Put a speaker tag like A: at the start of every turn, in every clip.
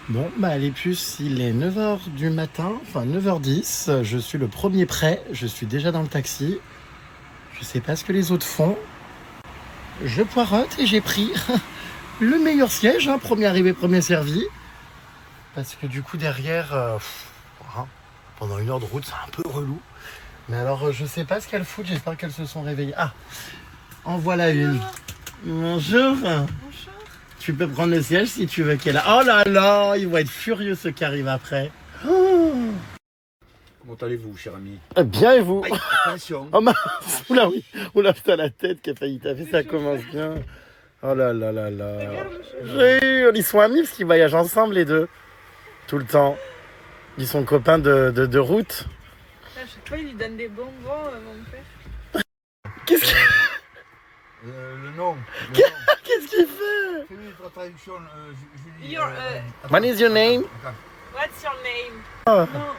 A: Bon, bah les puces, il est 9h du matin, enfin 9h10. Je suis le premier prêt, je suis déjà dans le taxi. Je sais pas ce que les autres font. Je poireaute et j'ai pris le meilleur siège, hein, premier arrivé, premier servi. Parce que du coup derrière, hein, pendant 1 heure de route, c'est un peu relou. Mais alors je sais pas ce qu'elles foutent, j'espère qu'elles se sont réveillées. Ah, en voilà une. Bonjour.
B: Bonjour.
A: Tu peux prendre le siège si tu veux qu'elle a. Oh là là, ils vont être furieux ceux qui arrivent après. Oh.
C: Comment allez-vous, cher ami?
A: Bien et vous?
C: Aïe, attention.
A: Oh mince. Oula oui. Oula putain la tête qui a failli taper, ça commence bien. Oh là là là là. Jure, ils sont amis parce qu'ils voyagent ensemble les deux. Tout le temps. Ils sont copains de route.
B: À chaque fois, il lui donne des bonbons, mon père.
A: Qu'est-ce qu'il
C: Le nom.
A: Qu'est-ce qu'il fait?
C: Fais-lui la traduction, Julie.
A: What is your name?
B: What's your name?
A: Oh.
B: Non,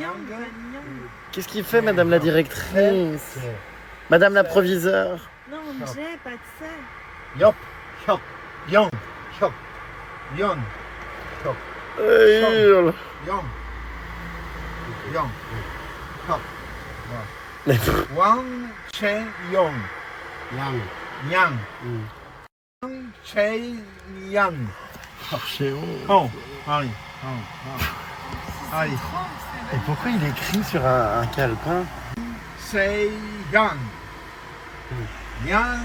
B: Yang. Yang.
A: Qu'est-ce qu'il fait, madame la directrice? Madame la proviseure?
B: Non, j'ai pas de ça.
C: Yop, chop, yon, chop, yon, chop,
A: Hurle.
C: yon, yon, chop.
A: Mais
C: Wang Chen Yong.
A: Yang.
C: Yang. Wang Chen Yang.
A: C'est où?
C: Oh, allez, allez.
A: Et pourquoi il écrit sur un calepin?
C: Sei Yang. Yang.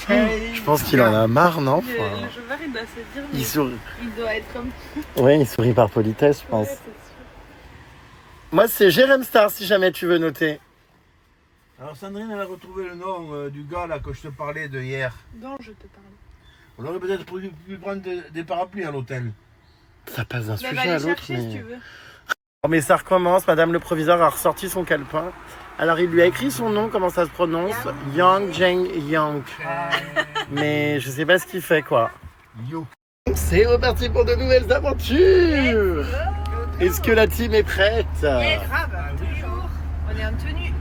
A: Je pense qu'il en a marre, non?
B: Le chauffeur, il doit se dire, mais
A: Il sourit.
B: il doit être comme...
A: Oui, il sourit par politesse, je pense.
B: Ouais, c'est sûr.
A: Moi, c'est Jérém Star, si jamais tu veux noter.
C: Alors Sandrine, elle a retrouvé le nom du gars là que je te parlais de hier.
B: Dont je te parle.
C: On aurait peut-être pu prendre des parapluies à l'hôtel.
A: Ça passe d'un
B: Mais
A: sujet
B: va
A: à
B: aller
A: l'autre.
B: chercher si tu veux.
A: Mais ça recommence. Madame le proviseur a ressorti son calepin. Alors, il lui a écrit son nom, comment ça se prononce? Yang Zheng Yang. Mais je sais pas ce qu'il fait, quoi.
C: Yo.
A: C'est reparti pour de nouvelles aventures. Est-ce que la team est prête?
B: Grave, toujours. On est en tenue.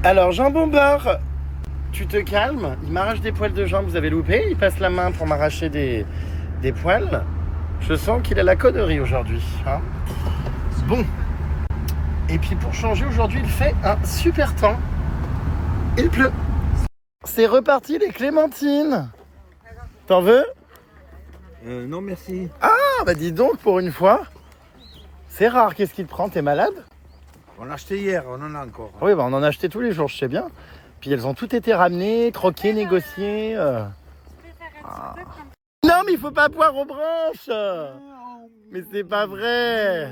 A: Alors, Jean Bombard, tu te calmes. Il m'arrache des poils de jambes, vous avez loupé. Il passe la main pour m'arracher des poils. Je sens qu'il a la connerie aujourd'hui. Hein, bon. Et puis pour changer, aujourd'hui, il fait un super temps. Il pleut. C'est reparti les clémentines. T'en veux?
C: Non merci.
A: Ah bah dis donc, pour une fois. C'est rare, qu'est-ce qui te prend? T'es malade?
C: On l'a acheté hier, on en a encore.
A: Oui, bah on en a acheté tous les jours, je sais bien. Puis elles ont toutes été ramenées, troquées, négociées. Ah. Non, mais il faut pas boire aux branches. Mais c'est pas vrai.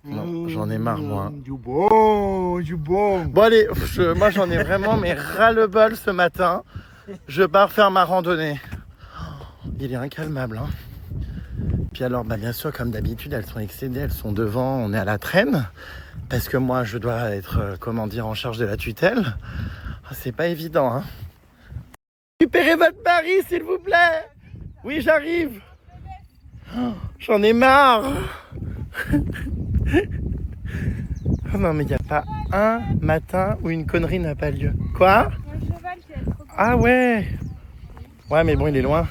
A: Non, j'en ai marre, moi.
C: Du bon, du bon.
A: Bon allez, moi j'en ai vraiment mais ras-le-bol ce matin. Je pars faire ma randonnée. Il est incalmable, hein. Puis alors, bah bien sûr, comme d'habitude, elles sont excédées, elles sont devant, on est à la traîne. Parce que moi, je dois être, comment dire, en charge de la tutelle. Ah, c'est pas évident, hein. Récupérez votre mari, s'il vous plaît. Oui, j'arrive. Oh, j'en ai marre. Oh non, mais il n'y a pas un matin où une connerie n'a pas lieu. Quoi?
B: Un cheval qui est trop...
A: Ah ouais. Ouais, mais bon, il est loin.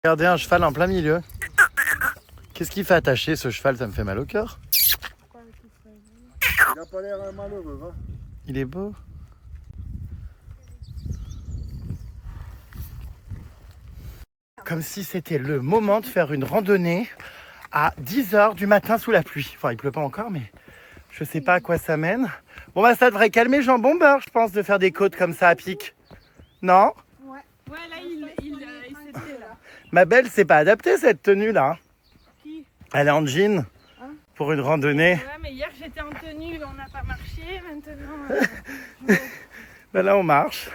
A: Regardez un cheval en plein milieu. Qu'est-ce qu'il fait attacher ce cheval? Ça me fait mal au cœur.
C: Il a pas l'air malheureux, hein.
A: Il est beau. Comme si c'était le moment de faire une randonnée à 10h du matin sous la pluie. Enfin, il pleut pas encore, mais je sais pas à quoi ça mène. Bon, bah, ça devrait calmer Jean Bombard, je pense, de faire des côtes comme ça à pic. Non?
B: Ouais, là, il s'était là.
A: Ma belle, c'est pas adapté cette tenue-là.
B: Qui?
A: Elle est en jean pour une randonnée.
B: Ouais, mais hier, j'étais en tenue, on n'a pas marché, maintenant...
A: Ben là, on marche.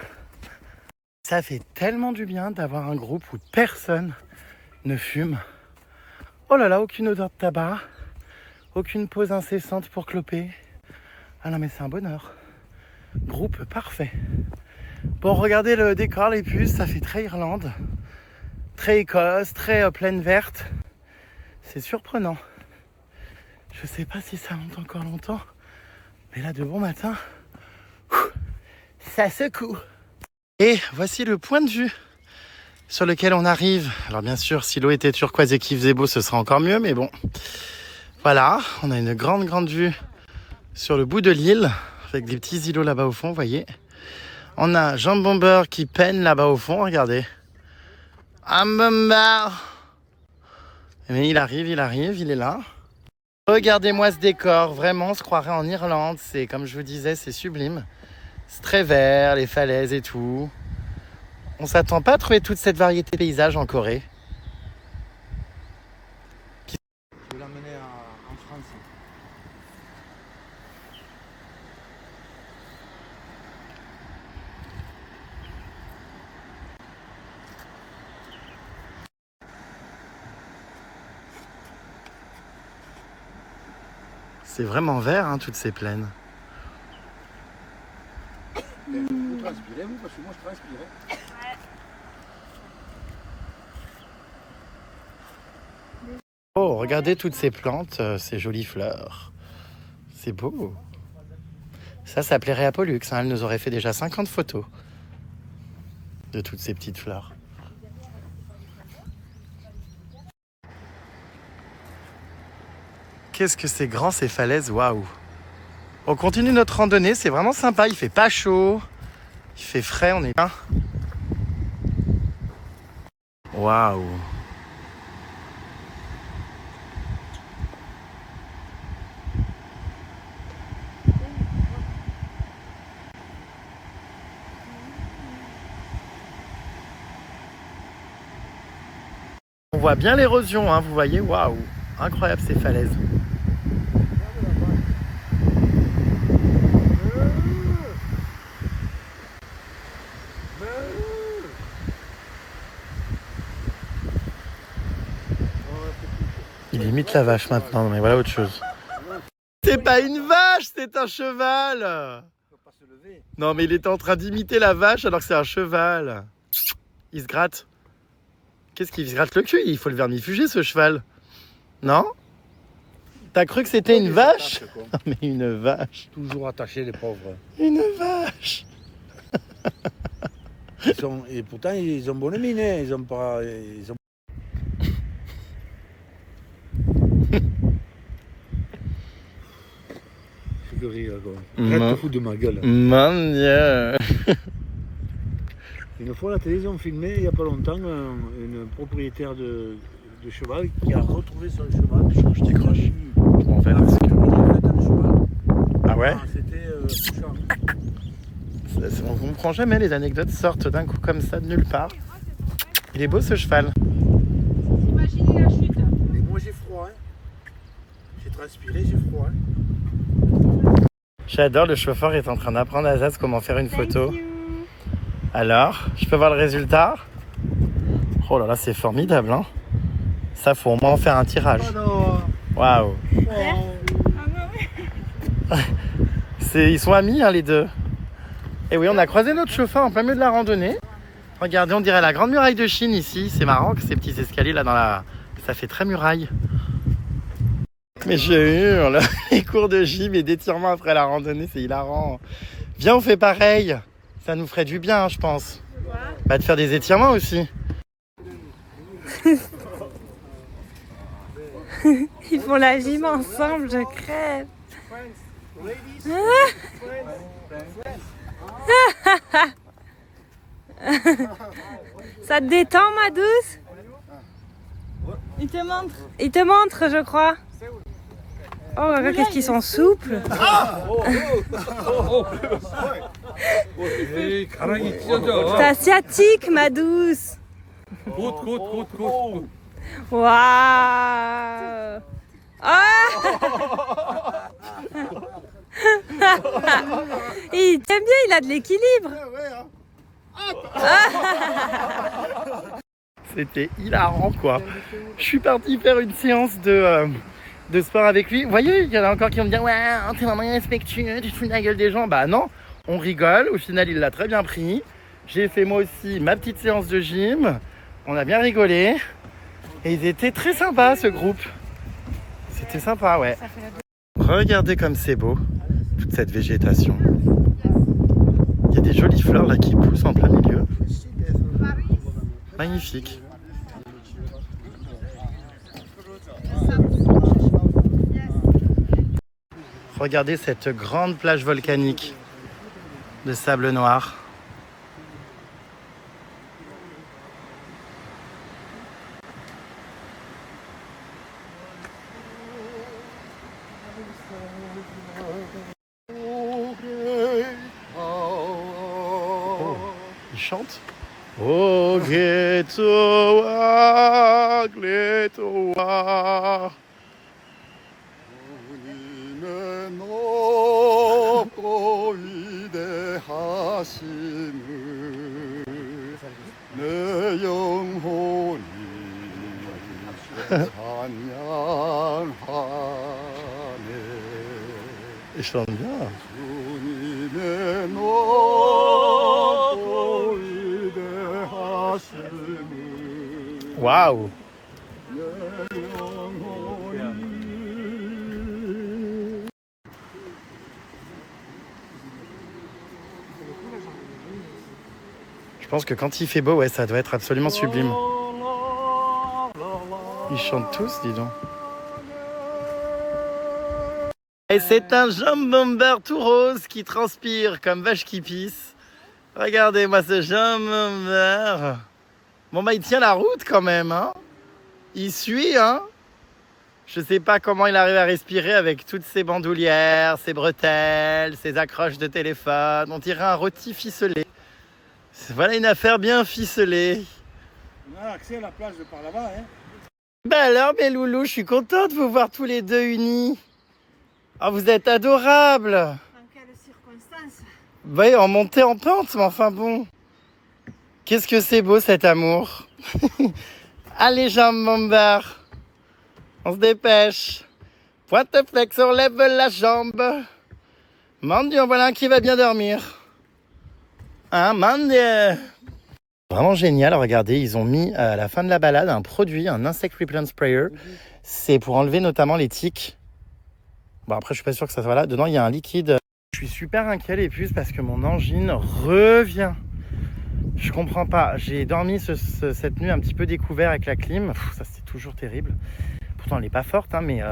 A: Ça fait tellement du bien d'avoir un groupe où personne ne fume. Oh là là, aucune odeur de tabac, aucune pause incessante pour cloper. Ah non, mais c'est un bonheur. Groupe parfait. Bon, regardez le décor, les puces, ça fait très Irlande, très Écosse, très plaine verte. C'est surprenant. Je sais pas si ça monte encore longtemps, mais là, de bon matin, ça secoue. Et voici le point de vue sur lequel on arrive. Alors bien sûr, si l'eau était turquoise et qu'il faisait beau, ce serait encore mieux, mais bon. Voilà, on a une grande vue sur le bout de l'île, avec des petits îlots là-bas au fond, vous voyez. On a Jean Bomber qui peine là-bas au fond, regardez. Un Bomber. Mais il arrive, il est là. Regardez-moi ce décor, vraiment, on se croirait en Irlande. C'est, comme je vous disais, c'est sublime. C'est très vert, les falaises et tout. On s'attend pas à trouver toute cette variété de paysages en Corée.
C: Je vais l'emmener en France.
A: C'est vraiment vert, hein, toutes ces plaines.
C: Vous transpirez, vous, parce que moi je transpirais.
A: Oh, regardez toutes ces plantes, ces jolies fleurs. C'est beau. Ça plairait à Pollux, hein. Elle nous aurait fait déjà 50 photos de toutes ces petites fleurs. Qu'est-ce que c'est grand ces falaises, waouh! On continue notre randonnée, c'est vraiment sympa, il fait pas chaud, il fait frais, on est bien. Waouh! On voit bien l'érosion, hein, vous voyez, waouh! Incroyable ces falaises. Il imite la vache maintenant, mais voilà autre chose. C'est pas une vache, c'est un cheval. Non mais il était en train d'imiter la vache alors que c'est un cheval. Il se gratte. Qu'est-ce qu'il se gratte le cul? Il faut le vermifuger ce cheval. Non? T'as cru que c'était une vache? Non mais une vache.
C: Toujours attachés, les pauvres.
A: Une vache.
C: Et pourtant, ils ont bonne mine, hein. Ils ont pas... Je peux rire, quoi. Arrête de foutre de ma gueule.
A: Mon Dieu.
C: Une fois, la télévision filmé, il n'y a pas longtemps, une propriétaire de cheval qui a retrouvé son cheval.
A: Je décroche. Je m'en vais parce que...
C: le cheval.
A: Ah ouais?
C: C'était touchant.
A: On comprend jamais, les anecdotes sortent d'un coup comme ça de nulle part. Il est beau ce cheval.
B: Imaginez la chute.
C: Et moi j'ai froid, hein. J'ai transpiré, j'ai froid, hein.
A: J'adore, le chauffeur est en train d'apprendre à Zaz comment faire une photo. Alors, je peux voir le résultat? Oh là là, c'est formidable, hein. Ça, faut au moins en faire un tirage. Waouh. Ils sont amis, hein, les deux. Et oui, on a croisé notre chauffeur en plein milieu de la randonnée. Regardez, on dirait la grande muraille de Chine ici. C'est marrant que ces petits escaliers là dans la... Ça fait très muraille. Mais je hurle. Les cours de gym et d'étirement après la randonnée, c'est hilarant. Viens, on fait pareil. Ça nous ferait du bien, je pense. Bah, de faire des étirements aussi.
B: Ils font la gym ensemble, je crève. Ça te détend, ma douce? Il te montre. Il te montre, je crois. Oh, regarde, qu'est-ce qu'ils sont souples. C'est asiatique, ma douce. Waouh. Ah. Il t'aime bien, il a de l'équilibre.
A: C'était hilarant, quoi. Je suis parti faire une séance de sport avec lui. Vous voyez, il y en a encore qui vont me dire « Ouais, t'es vraiment irrespectueux, tu te fous de la gueule des gens. » Bah non, on rigole. Au final, il l'a très bien pris. J'ai fait moi aussi ma petite séance de gym. On a bien rigolé. Et ils étaient très sympas, ce groupe. C'était sympa, ouais. Regardez comme c'est beau, toute cette végétation. Il y a des jolies fleurs là qui poussent en plein milieu. Magnifique. Regardez cette grande plage volcanique de sable noir. Il chante. Oh, Getoa, Gletoa. Il chante bien. Waouh! Je pense que quand il fait beau, ouais, ça doit être absolument sublime. Ils chantent tous, dis donc. Et c'est un jambomber tout rose qui transpire comme vache qui pisse. Regardez-moi ce jambomber. Bon bah il tient la route quand même, hein. Il suit, hein. Je sais pas comment il arrive à respirer avec toutes ces bandoulières, ces bretelles, ces accroches de téléphone. On dirait un rôti ficelé. Voilà une affaire bien ficelée.
C: On a accès à la plage de par là-bas, hein.
A: Bah alors mes loulous, je suis contente de vous voir tous les deux unis. Oh, vous êtes adorables.
B: Dans quelles circonstances?
A: Oui, en montée en pente, mais enfin bon. Qu'est-ce que c'est beau cet amour. Allez, jambomber. On se dépêche. Pointe flex, on lève la jambe. Mandy, en voilà un qui va bien dormir. Hein, Mandy? Vraiment génial, regardez, ils ont mis à la fin de la balade un produit, un insect repellent sprayer. C'est pour enlever notamment les tiques. Bon, après, je suis pas sûr que ça soit là. Dedans, il y a un liquide. Je suis super inquiet, les puces, parce que mon angine revient. Je comprends pas. J'ai dormi cette nuit un petit peu découvert avec la clim. Ça, c'est toujours terrible. Pourtant, elle n'est pas forte, hein, mais...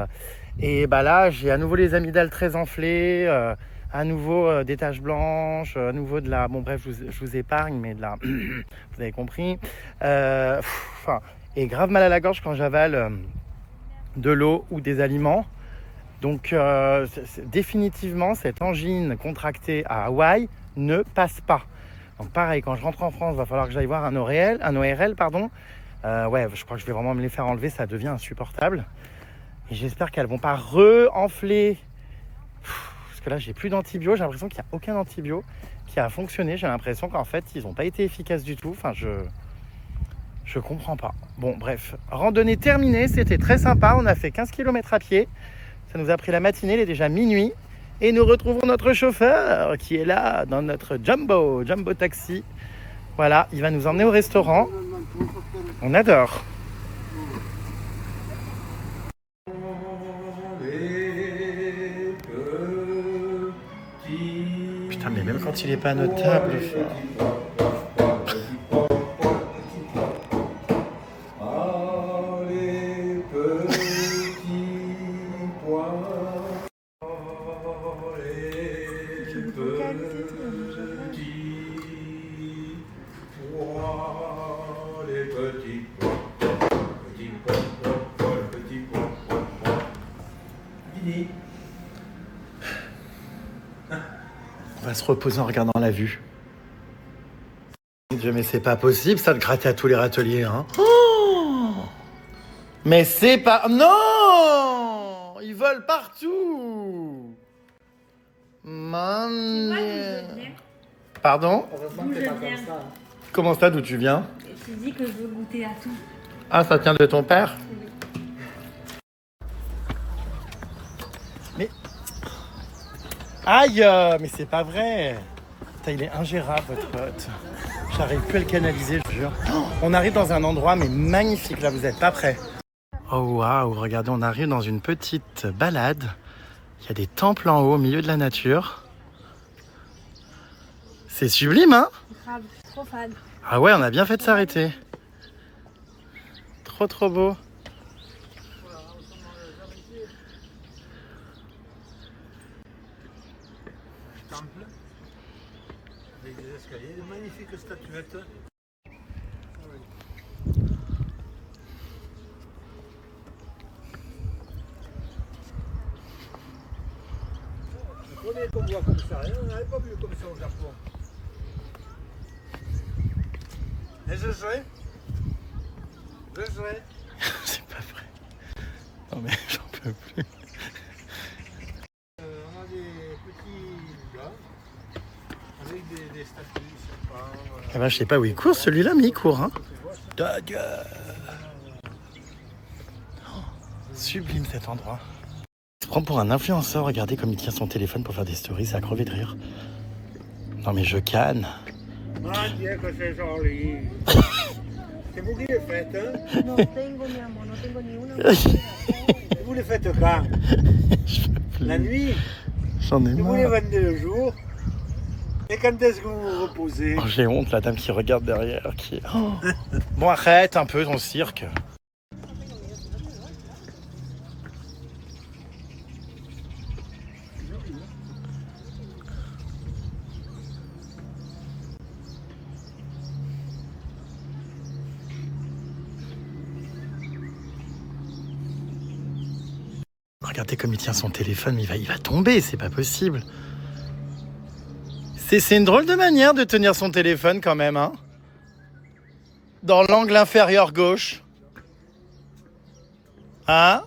A: Et bah là, j'ai à nouveau les amygdales très enflées, à nouveau des taches blanches, à nouveau de la... Bon, bref, je vous épargne, mais de la... Vous avez compris. Et grave mal à la gorge quand j'avale de l'eau ou des aliments. Donc, définitivement, cette angine contractée à Hawaï ne passe pas. Donc, pareil, quand je rentre en France, il va falloir que j'aille voir un ORL, pardon. Ouais, je crois que je vais vraiment me les faire enlever, ça devient insupportable. Et j'espère qu'elles ne vont pas re-enfler. Parce que là, j'ai plus d'antibio, j'ai l'impression qu'il n'y a aucun antibio qui a fonctionné. J'ai l'impression qu'en fait, ils n'ont pas été efficaces du tout. Enfin, je comprends pas. Bon, bref, randonnée terminée, c'était très sympa. On a fait 15 km à pied. Ça nous a pris la matinée, il est déjà minuit. Et nous retrouvons notre chauffeur qui est là dans notre jumbo taxi. Voilà, il va nous emmener au restaurant. On adore. Putain, mais même quand il est pas notable. On va se reposer en regardant la vue. Dieu, mais c'est pas possible ça de gratter à tous les râteliers, hein. Oh, mais c'est pas... Non, ils volent partout. Man... Pardon? Comment ça, d'où tu viens?
B: Je dis que je veux goûter à tout.
A: Ah, ça tient de ton père? Mais... Aïe, mais c'est pas vrai. Putain, il est ingérable, votre pote. J'arrive plus à le canaliser, je jure. Oh, on arrive dans un endroit, mais magnifique, là, vous êtes pas prêts. Oh, waouh, regardez, on arrive dans une petite balade. Il y a des temples en haut, au milieu de la nature. C'est sublime, hein?
B: Grave, trop fan.
A: Ah ouais, on a bien fait de s'arrêter. trop beau.
C: Temple avec des escaliers, de magnifiques statuettes. Le premier qu'on voit comme ça, on n'avait pas vu comme ça au Japon. Et je serai.
A: C'est pas vrai. Non mais j'en peux plus.
C: On a des petits gars avec des statues sympas.
A: Eh ben, je sais pas où il court, celui-là, mais il court. Hein. Oh, sublime cet endroit. Il se prend pour un influenceur, regardez comme il tient son téléphone pour faire des stories, c'est à crever de rire. Non mais je canne.
C: Ah, Dieu, que c'est joli. C'est vous qui les faites, hein?
B: No tengo, mi amor, no tengo ni una.
C: Et vous les faites quand?
A: Je peux plus.
C: La nuit?
A: J'en ai
C: Et vous les
A: marre.
C: vendez le jour? Et quand est-ce que vous vous reposez?
A: Oh, j'ai honte, la dame qui regarde derrière. Qui... Oh. Bon, arrête un peu ton cirque. Regardez comme il tient son téléphone, mais il va tomber, c'est pas possible. C'est une drôle de manière de tenir son téléphone quand même, hein. Dans l'angle inférieur gauche. Hein?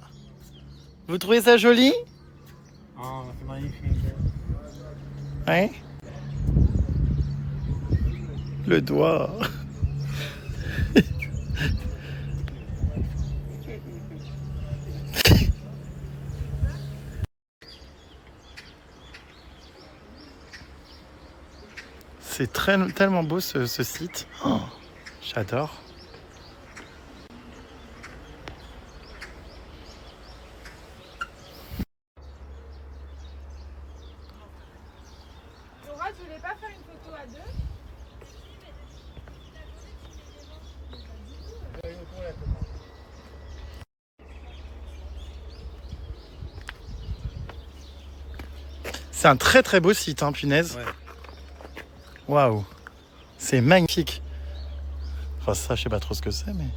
A: Vous trouvez ça joli?
C: Oh, c'est magnifique.
A: Hein? Le doigt. C'est tellement beau ce site. Oh, j'adore.
B: Laura, tu voulais pas faire une photo à deux?
A: C'est un très très beau site, hein, punaise.
C: Ouais.
A: Waouh, c'est magnifique. Enfin ça, je sais pas trop ce que c'est, mais...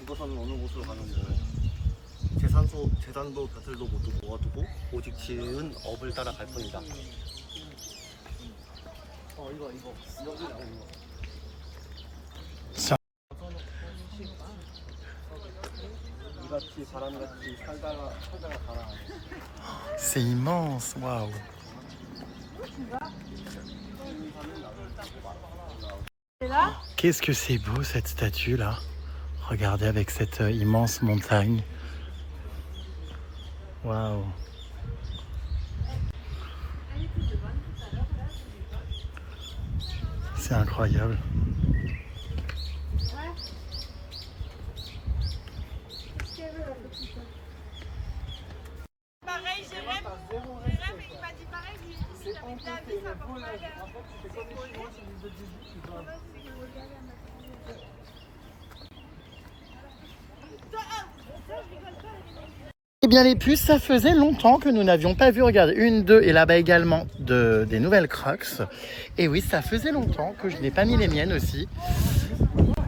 D: 중고선은 어느 곳으로 가는 거예요? 재산도 벼슬도 모두 모아두고 오직 지은 업을 따라 갈 뿐이다. 이거 여기 나오는 거. 이같이 바람같이 살다가 가라.
A: C'est immense, waouh. Qu'est-ce que c'est beau cette statue là. Regardez avec cette immense montagne. Waouh. C'est incroyable.
B: Pareil, Jérém, il m'a dit pareil, lui, il avait de la vie, ça porte malheur.
A: Eh bien les puces, ça faisait longtemps que nous n'avions pas vu, regardez, 1, 2 et là-bas également des nouvelles Crocs. Et oui, ça faisait longtemps que je n'ai pas mis les miennes aussi.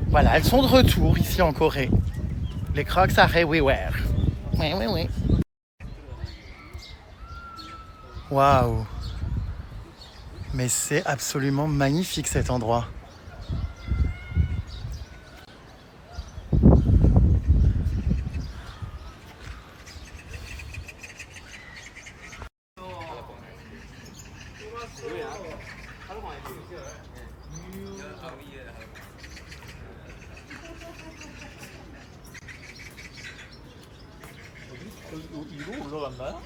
A: Voilà, elles sont de retour ici en Corée. Les Crocs à Rewear. Oui, oui, oui. Waouh. Mais c'est absolument magnifique cet endroit.
C: 위로 올라갔나요?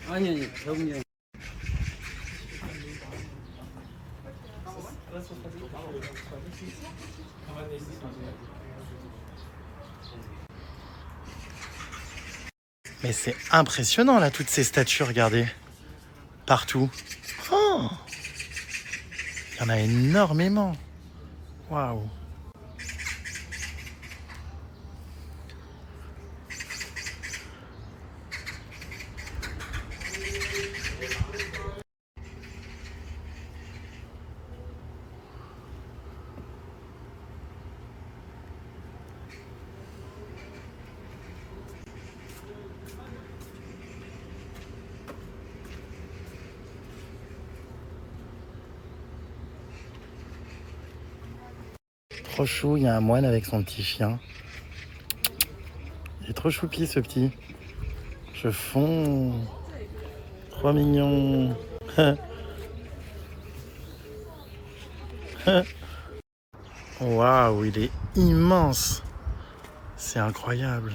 E: 아니 적응형.
A: Mais c'est impressionnant là, toutes ces statues, regardez. Partout. Oh, il y en a énormément. Waouh. Trop chou, il y a un moine avec son petit chien. Il est trop choupi ce petit. Je fonds. Trop mignon. Waouh, il est immense. C'est incroyable.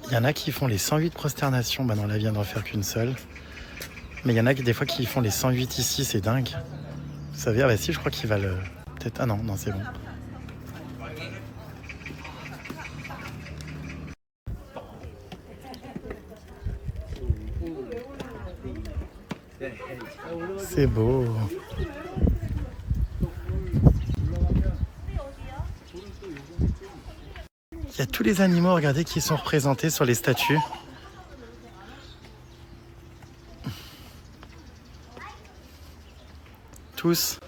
A: Il y en a qui font les 108 prosternations. Bah non, là, vient d'en faire qu'une seule. Mais il y en a qui, des fois, qui font les 108 ici. C'est dingue. Vous savez, ah bah si, je crois qu'il va le... Peut-être... Ah non, non, c'est bon. C'est beau. Il y a tous les animaux, regardez, qui sont représentés sur les statues. Tous.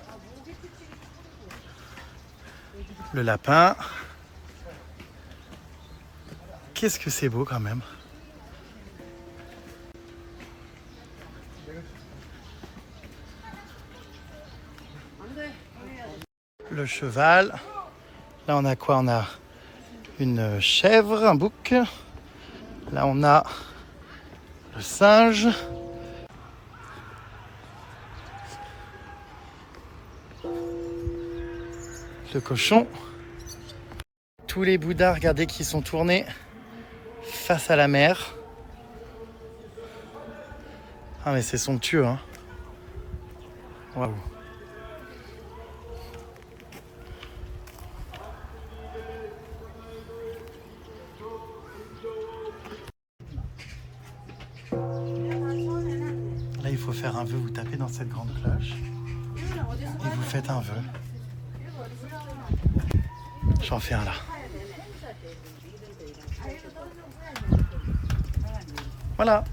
A: Le lapin. Qu'est-ce que c'est beau quand même. Le cheval. Là, on a quoi? On a une chèvre, un bouc. Là, on a le singe. Le cochon. Tous les bouddhas, regardez, qui sont tournés face à la mer. Ah, mais c'est somptueux, hein. Waouh. Là, il faut faire un vœu. Vous tapez dans cette grande cloche et vous faites un vœu. J'en fais un là. Voilà.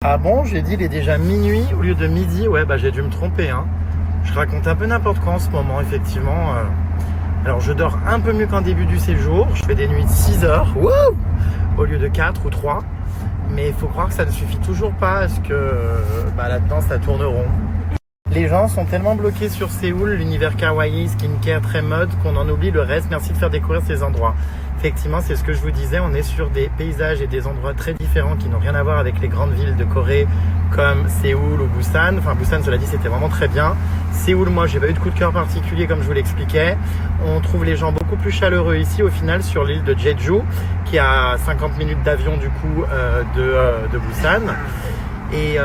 A: Ah bon, j'ai dit il est déjà minuit au lieu de midi. Ouais, bah j'ai dû me tromper, hein. Je raconte un peu n'importe quoi en ce moment, effectivement. Alors je dors un peu mieux qu'en début du séjour. Je fais des nuits de 6 heures, wow, au lieu de 4 ou 3. Mais il faut croire que ça ne suffit toujours pas parce que là-dedans ça tourne rond. Les gens sont tellement bloqués sur Séoul, l'univers kawaii, skincare très mode, qu'on en oublie le reste. Merci de faire découvrir ces endroits. Effectivement, c'est ce que je vous disais, on est sur des paysages et des endroits très différents qui n'ont rien à voir avec les grandes villes de Corée comme Séoul ou Busan. Enfin, Busan, cela dit, c'était vraiment très bien. Séoul, moi, j'ai pas eu de coup de cœur particulier comme je vous l'expliquais. On trouve les gens beaucoup plus chaleureux ici, au final, sur l'île de Jeju, qui est à 50 minutes d'avion du coup de Busan. Et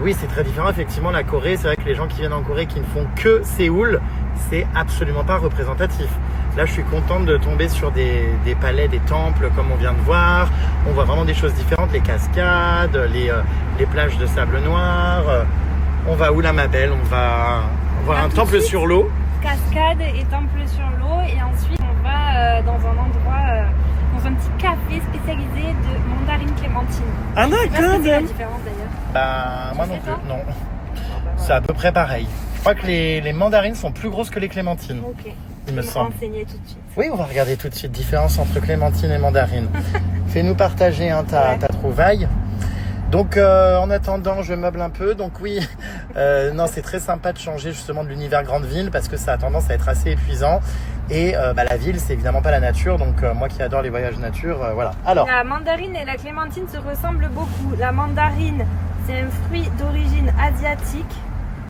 A: oui, c'est très différent. Effectivement, la Corée, c'est vrai que les gens qui viennent en Corée qui ne font que Séoul, c'est absolument pas représentatif. Là, je suis contente de tomber sur des palais, des temples, comme on vient de voir. On voit vraiment des choses différentes, les cascades, les plages de sable noir. On va où là, ma belle? On va voir un temple sur l'eau.
B: Cascade et temple sur l'eau. Et ensuite, on va dans un endroit, dans un petit café spécialisé de mandarine clémentine.
A: Ah d'accord.
B: C'est la différence d'ailleurs.
A: Bah, moi non plus, non. C'est à peu près pareil. Je crois que les mandarines sont plus grosses que les clémentines.
B: Ok.
A: Il me semble.
B: Renseigner tout de suite.
A: Oui, on va regarder tout de suite. Différence entre clémentine et mandarine. Fais-nous partager ta trouvaille. Donc, en attendant, je meuble un peu. Donc oui, non, c'est très sympa de changer justement de l'univers grande ville parce que ça a tendance à être assez épuisant. Et la ville, c'est évidemment pas la nature. Donc moi qui adore les voyages nature, voilà. Alors.
B: La mandarine et la clémentine se ressemblent beaucoup. La mandarine, c'est un fruit d'origine asiatique.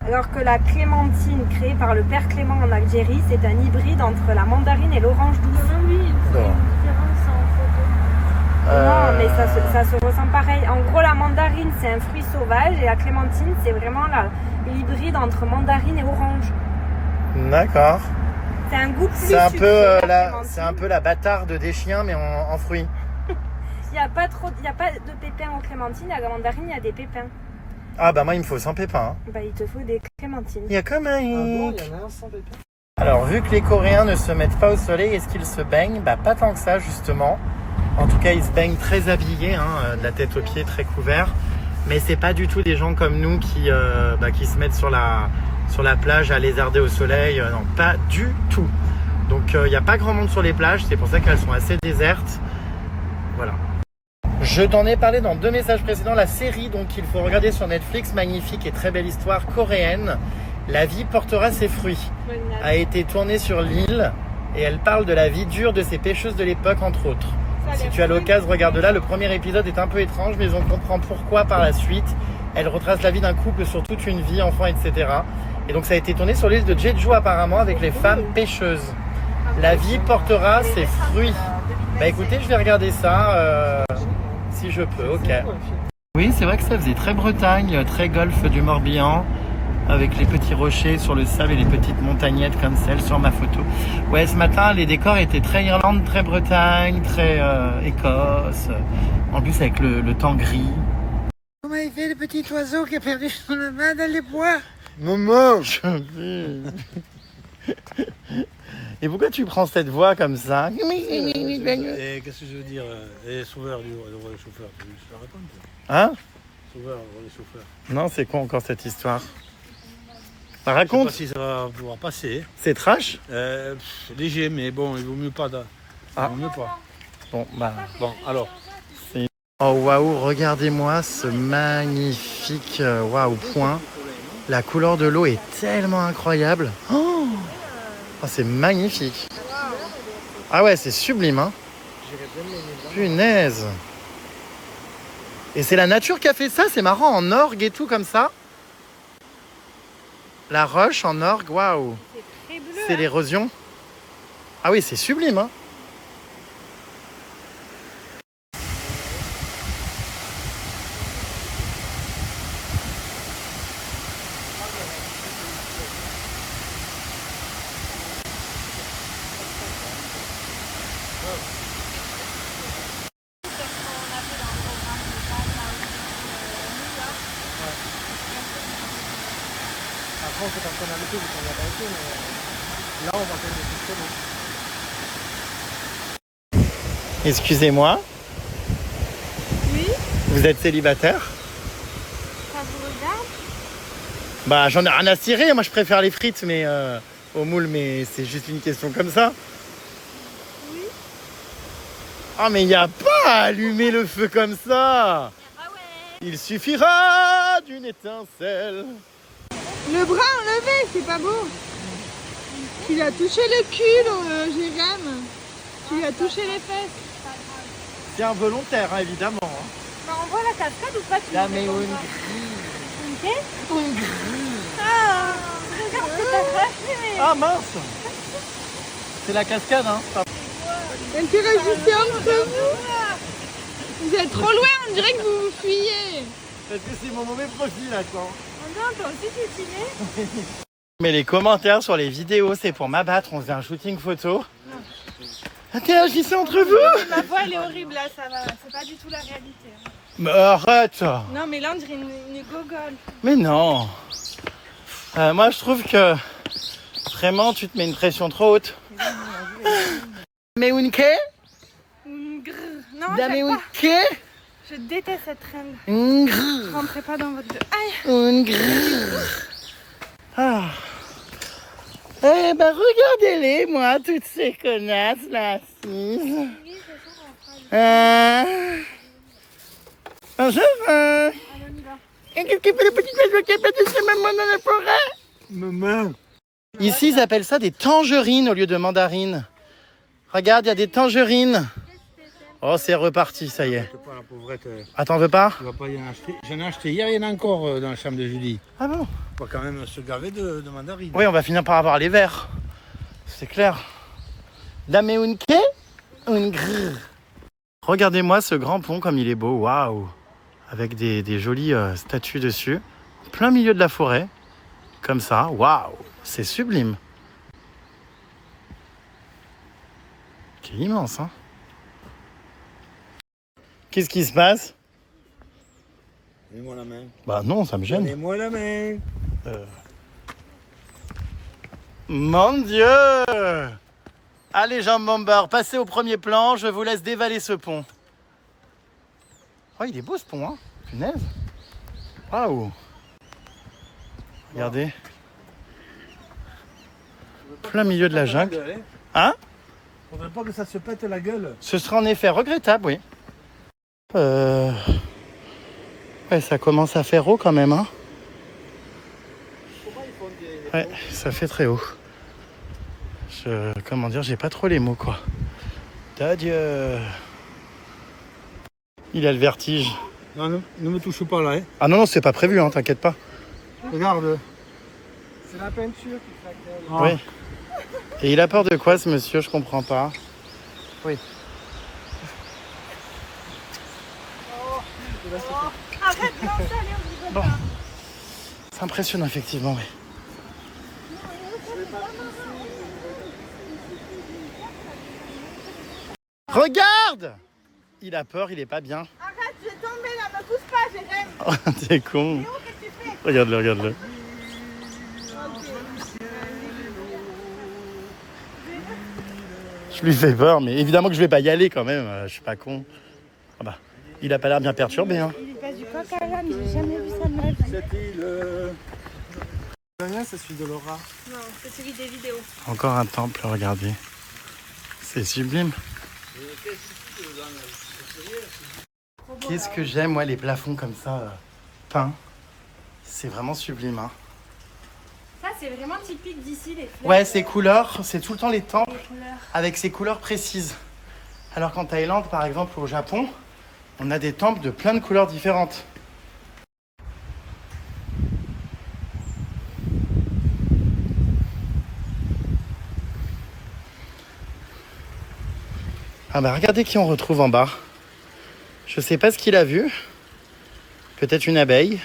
B: Alors que la clémentine, créée par le père Clément en Algérie, c'est un hybride entre la mandarine et l'orange douce.
F: Oui, il faut une différence en photo.
B: Non, mais ça se ressemble pareil. En gros, la mandarine, c'est un fruit sauvage et la clémentine, c'est vraiment l'hybride entre mandarine et orange.
A: D'accord.
B: C'est un goût plus
A: C'est un
B: sucré,
A: peu
B: clémentine.
A: la bâtarde des chiens, mais en fruits.
B: Il n'y a pas de pépins en clémentine, à la mandarine, il y a des pépins.
A: Ah bah moi il me faut 100 pépins. Hein.
B: Bah, il te faut des clémentines.
A: Il y a comme un hic.
E: Il y en a un sans pépins.
A: Alors vu que les Coréens ne se mettent pas au soleil, est-ce qu'ils se baignent? Bah pas tant que ça justement. En tout cas ils se baignent très habillés, de la tête aux pieds, très couverts. Mais c'est pas du tout des gens comme nous qui se mettent sur la plage à lézarder au soleil. Non, pas du tout. Donc il n'y a pas grand monde sur les plages, c'est pour ça qu'elles sont assez désertes. Voilà. Je t'en ai parlé dans 2 messages précédents, la série donc qu'il faut regarder sur Netflix, magnifique et très belle histoire coréenne. La vie portera ses fruits. A été tournée sur l'île et elle parle de la vie dure de ces pêcheuses de l'époque entre autres. Si tu as l'occasion, regarde-la. Le premier épisode est un peu étrange, mais on comprend pourquoi par la suite. Elle retrace la vie d'un couple sur toute une vie, enfants, etc. Et donc ça a été tourné sur l'île de Jeju apparemment avec les femmes pêcheuses. La vie portera ses fruits. Bah écoutez, je vais regarder ça si je peux, ok. Oui, c'est vrai que ça faisait très Bretagne, très golfe du Morbihan, avec les petits rochers sur le sable et les petites montagnettes comme celle sur ma photo. Ouais, ce matin, les décors étaient très Irlande, très Bretagne, très Écosse, en plus avec le temps gris.
G: Comment il fait le petit oiseau qui a perdu son main dans les bois?
A: Maman, Et pourquoi tu prends cette voix comme ça?
C: Et qu'est-ce que je veux dire? Et sauveur du roi des chauffeurs, tu veux que je te raconte?
A: Hein?
C: Sauveur, le roi des chauffeurs.
A: Non, c'est quoi encore cette histoire? Ça
C: Je sais
A: raconte?
C: pas si ça va pouvoir passer.
A: C'est trash?
C: Léger, mais bon, il vaut mieux pas.
A: Ah.
C: Il vaut mieux pas.
A: Bon, bah.
C: Bon, alors.
A: Oh waouh, regardez-moi ce magnifique point. La couleur de l'eau est tellement incroyable. Oh, c'est magnifique. Ah ouais, c'est sublime, hein. Punaise. Et c'est la nature qui a fait ça, c'est marrant, en orgue et tout comme ça. La roche en orgue, waouh.
B: C'est très bleu.
A: C'est l'érosion. Ah oui, c'est sublime, hein.
E: Après, on fait un peu d'invité, vu qu'on n'a pas été, mais là, on va faire des trucs très beaux.
A: Excusez-moi.
B: Oui,
A: Vous êtes célibataire?
B: ça vous regarde?
A: Bah j'en ai rien à cirer, moi je préfère les frites mais au moule, mais c'est juste une question comme ça.
B: Oui.
A: Ah mais y a pas à allumer le feu comme ça. Il suffira d'une étincelle.
F: Le bras enlevé, c'est pas beau. Tu lui as touché le cul, Jérém. Tu lui as touché les fesses.
A: C'est involontaire, hein, évidemment. Hein.
B: Bah, on voit la cascade ou pas?
A: Là mais une
B: Ok. Ah, regarde, c'est arraché.
A: Ah mince. C'est la cascade, hein.
F: Interagissez entre vous. Vous êtes trop loin, on dirait que vous vous fuyez.
A: Parce que c'est mon mauvais profil, là, quoi.
B: Oh non, toi aussi tu es stylé.
A: Mais les commentaires sur les vidéos, c'est pour m'abattre. On faisait un shooting photo. Interagissez entre vous.
F: Ma voix elle est horrible là, ça va. C'est pas du tout la réalité.
A: Mais arrête.
F: Non mais là on dirait une gogole.
A: Mais non. Moi je trouve que vraiment tu te mets une pression trop haute. Mais une quai?
F: Non,
A: Mais
F: j'aime
A: une
F: pas.
A: quai?
F: Je déteste cette traîne.
A: Une grrr.
F: Rentrez pas dans votre... Aïe.
A: Une grrr. Ah. Eh ben regardez-les, moi, toutes ces connasses là assises. Bonjour. Et qu'est-ce qu'il fait le petit oiseau qui a perdu sa maman dans la forêt?
C: Maman.
A: Ici, ils appellent ça des tangerines au lieu de mandarines. Regarde, il y a des tangerines. Oh, c'est reparti, ça y est.
C: C'est pas la pauvrette.
A: Ah, t'en veux pas?
C: Tu vas pas y en acheter. J'en ai acheté hier, il y en a encore dans la chambre de Julie.
A: Ah bon?
C: On va quand même se gaver de mandarines.
A: Oui, on va finir par avoir les verts. C'est clair. Dame une quai? Une grrr. Regardez-moi ce grand pont comme il est beau. Waouh! Avec des jolies statues dessus. En plein milieu de la forêt. Comme ça. Waouh! C'est sublime. C'est immense, hein? Qu'est-ce qui se passe?
C: Donnez-moi la main.
A: Bah non, ça me gêne.
C: Donnez-moi la main.
A: Mon Dieu! Allez, Jean Bomber, passez au premier plan, je vous laisse dévaler ce pont. Oh, il est beau ce pont, hein? Punaise! Waouh! Regardez. Plein milieu de la jungle. Hein?
C: Faudrait pas que ça se pète la gueule.
A: Ce sera en effet regrettable, oui. Ouais, ça commence à faire haut quand même, hein? Ouais, ça fait très haut. Comment dire, j'ai pas trop les mots, quoi. Adieu. Il a le vertige.
C: Non, ne me touche pas là. Hein.
A: Ah non, non, c'est pas prévu, hein, t'inquiète pas.
C: Regarde.
E: C'est la peinture qui craque.
C: Ah.
A: Oui. Et il a peur de quoi, ce monsieur? Je comprends pas. Oui.
F: Arrête, non, ça, allez, on rigole
A: Bon.
F: pas.
A: C'est impressionnant, effectivement, oui. Regarde! Il a peur, il est pas bien.
F: Arrête, je vais tomber là, me pousse pas, Jérém.
A: Oh, t'es con.
F: Qu'est-ce que tu fais?
A: Regarde-le, regarde-le. Je lui fais peur, mais évidemment que je vais pas y aller quand même. Je suis pas con. Ah bah, il a pas l'air bien perturbé, hein.
F: Il passe du coq à l'âne, j'ai jamais vu ça de ma vie.
C: Cette île.
E: Le mien, c'est celui de Laura.
F: Non, c'est celui des vidéos.
A: Encore un temple, regardez. C'est sublime. Qu'est-ce que j'aime, moi, les plafonds comme ça, peints. C'est vraiment sublime, hein.
B: Ça, c'est vraiment typique d'ici, les fleurs.
A: Ouais, ces couleurs, c'est tout le temps les temples
B: Les couleurs.
A: avec ces couleurs précises. Alors qu'en Thaïlande, par exemple, ou au Japon, on a des temples de plein de couleurs différentes. Ah bah regardez qui on retrouve en bas. Je sais pas ce qu'il a vu. Peut-être une abeille.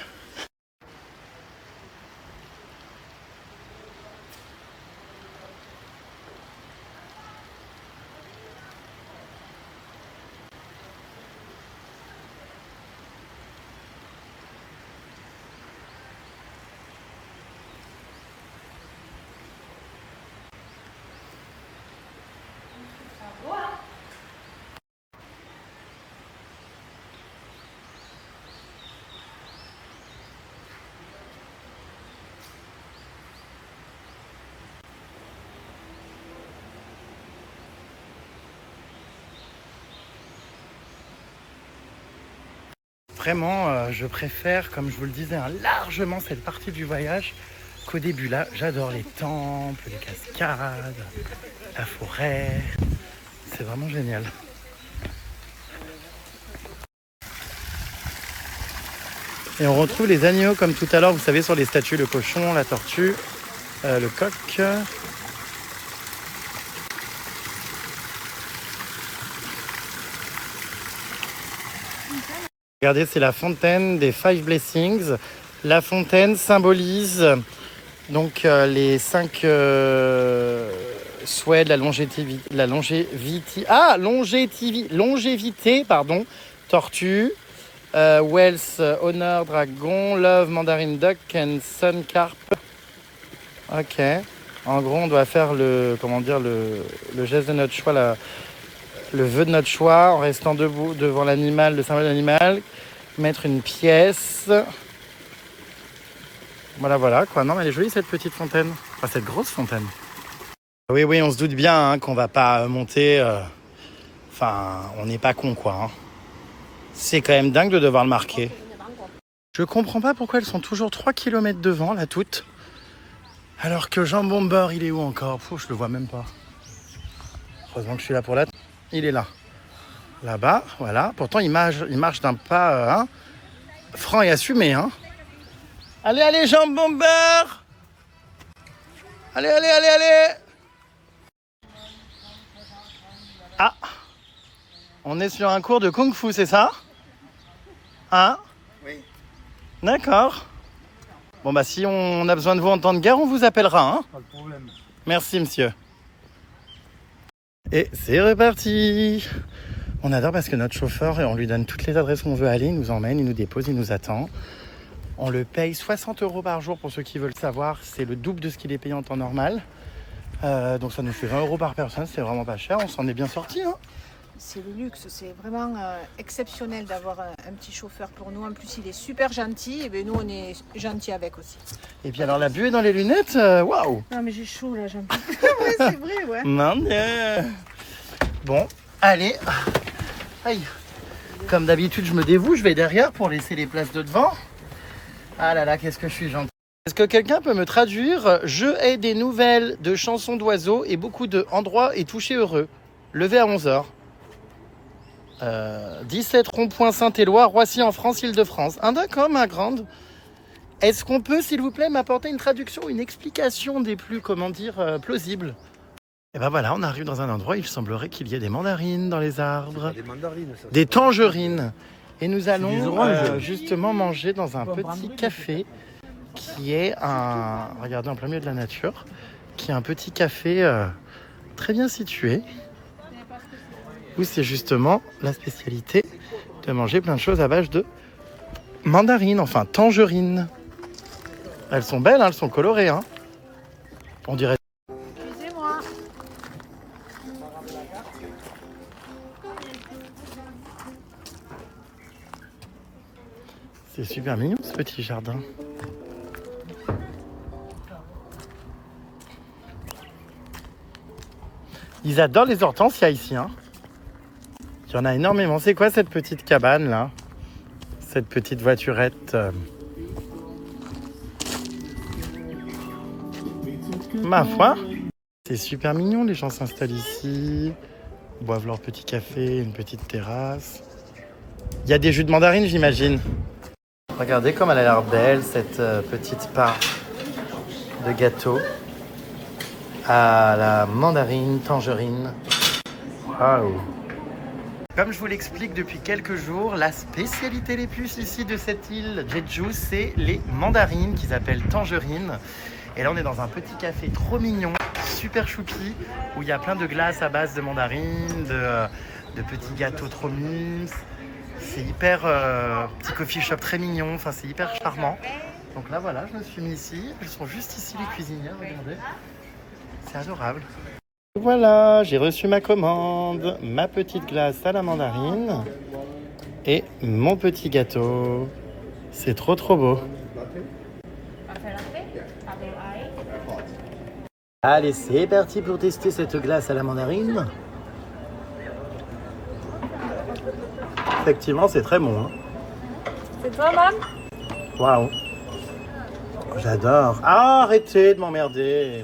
A: Vraiment, je préfère, comme je vous le disais, hein, largement cette partie du voyage qu'au début. Là, j'adore les temples, les cascades, la forêt. C'est vraiment génial. Et on retrouve les animaux comme tout à l'heure, vous savez, sur les statues, le cochon, la tortue, le coq. Regardez, c'est la fontaine des Five Blessings. La fontaine symbolise Donc les 5 souhaits de longévité, pardon, tortue, Wells, Honor, Dragon, Love, Mandarin Duck and Sun Carp. Ok. En gros, on doit faire le geste de notre choix, le vœu de notre choix, en restant debout devant l'animal, le symbole de l'animal, mettre une pièce. Voilà quoi. Non, mais elle est jolie cette petite fontaine. Enfin, cette grosse fontaine. Oui, on se doute bien qu'on va pas monter. Enfin, on n'est pas con quoi. Hein. C'est quand même dingue de devoir le marquer. Je comprends pas pourquoi elles sont toujours 3 km devant, là, toutes. Alors que Jean Bomber, il est où encore? Je le vois même pas. Heureusement que je suis là pour l'attendre. Il est là. Là-bas, voilà. Pourtant, il marche d'un pas franc et assumé. Hein. Allez, Jean Bomber! Allez! Ah! On est sur un cours de Kung Fu, c'est ça? Hein?
G: Oui.
A: D'accord. Bon bah si on a besoin de vous en temps de guerre, on vous appellera. Hein?
C: Pas de problème.
A: Merci monsieur. Et c'est reparti. On adore parce que notre chauffeur, on lui donne toutes les adresses où on veut aller, il nous emmène, il nous dépose, il nous attend. On le paye 60 € par jour pour ceux qui veulent savoir. C'est le double de ce qu'il est payé en temps normal. Donc ça nous fait 20 € par personne, c'est vraiment pas cher, on s'en est bien sorti. Hein.
H: C'est le luxe, c'est vraiment exceptionnel d'avoir un petit chauffeur pour nous. En plus, il est super gentil et bien nous, on est gentils avec aussi.
A: Et puis alors la buée dans les lunettes, waouh!
H: Non mais j'ai chaud là, j'en peux plus. Ouais, c'est vrai, ouais.
A: Non, bon, allez. Aïe. Comme d'habitude, je me dévoue, je vais derrière pour laisser les places de devant. Ah là là, qu'est-ce que je suis gentil. Est-ce que quelqu'un peut me traduire? Je ai des nouvelles de chansons d'oiseaux et beaucoup de endroits et toucher heureux. Levé à 11h. 17 rond-point Saint-Éloi, Roissy en France, Île-de-France. Ah d'accord, ma grande. Est-ce qu'on peut, s'il vous plaît, m'apporter une traduction, une explication des plus, plausibles? Et ben voilà, on arrive dans un endroit, il semblerait qu'il y ait des mandarines dans les arbres.
C: Des mandarines, ça.
A: Des tangerines. Et nous allons
C: des oranges.
A: justement manger dans un petit café qui est regardez, en plein milieu de la nature, qui est un petit café très bien situé, où c'est justement la spécialité de manger plein de choses à base de mandarines, enfin tangerines. Elles sont belles, hein, elles sont colorées. Hein. On dirait...
H: Excusez-moi.
A: C'est super mignon ce petit jardin. Ils adorent les hortensias ici. Hein. Il y en a énormément. C'est quoi cette petite cabane là? Cette petite voiturette ma foi. C'est super mignon. Les gens s'installent ici, boivent leur petit café, une petite terrasse. Il y a des jus de mandarine, j'imagine. Regardez comme elle a l'air belle, cette petite part de gâteau à la mandarine, tangerine. Waouh! Comme je vous l'explique depuis quelques jours, la spécialité les plus ici de cette île, Jeju, c'est les mandarines qu'ils appellent tangerines. Et là, on est dans un petit café trop mignon, super choupi, où il y a plein de glaces à base de mandarines, de petits gâteaux trop mimes. C'est hyper petit coffee shop très mignon, enfin c'est hyper charmant. Donc là voilà, je me suis mis ici. Elles sont juste ici les cuisinières, regardez. C'est adorable. Voilà, j'ai reçu ma commande, ma petite glace à la mandarine et mon petit gâteau. C'est trop beau. Allez, c'est parti pour tester cette glace à la mandarine. Effectivement, c'est très bon. Hein.
B: C'est toi, Mam?
A: Waouh. J'adore. Ah, arrêtez de m'emmerder.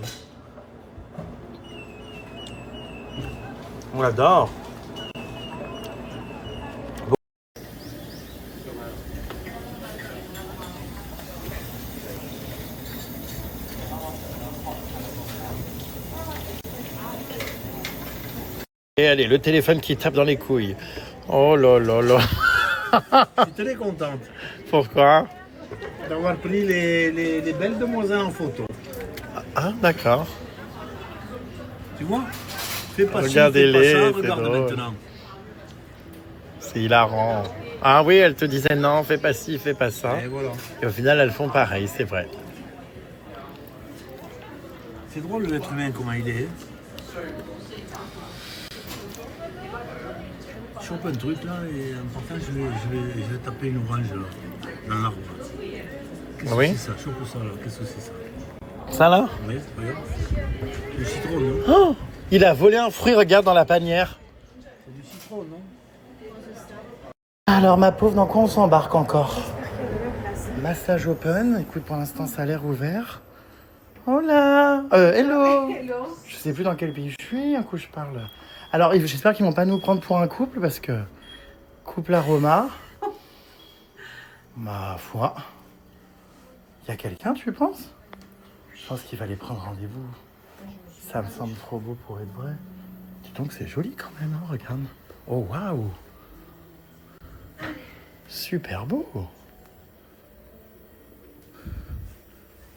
A: On l'adore. Et allez, le téléphone qui tape dans les couilles. Oh là là là.
C: Je suis très contente
A: Pourquoi?
C: d'avoir pris les belles demoiselles en photo.
A: Ah, d'accord.
C: Tu vois? Fais pas ci,
A: Regardez-les,
C: fais pas ça,
A: c'est
C: regarde
A: drôle.
C: maintenant.
A: C'est hilarant. Ah oui, elles te disaient non, fais pas ci, fais pas ça.
C: Et voilà.
A: Et au final, elles font pareil, c'est vrai.
C: C'est drôle l'être humain, comment il est. Je chope un truc là et en partant je vais taper une orange là, dans l'arbre. Qu'est-ce
A: Oui.
C: que c'est ça? Chope ça là, qu'est-ce que c'est ça?
A: Ça là?
C: Oui, regarde. Du citron, non?
A: Oh, il a volé un fruit, regarde dans la panière.
C: C'est du citron, non?
A: Alors ma pauvre, dans quoi on s'embarque encore? Massage open, écoute pour l'instant ça a l'air ouvert. Oh là hello. Je sais plus dans quel pays je suis, un coup je parle. Alors j'espère qu'ils vont pas nous prendre pour un couple parce que couple aroma. Ma foi. Il y a quelqu'un tu penses? Je pense qu'il fallait prendre rendez-vous. Ça me semble trop beau pour être vrai. Dis donc c'est joli quand même, hein, regarde. Oh waouh. Super beau.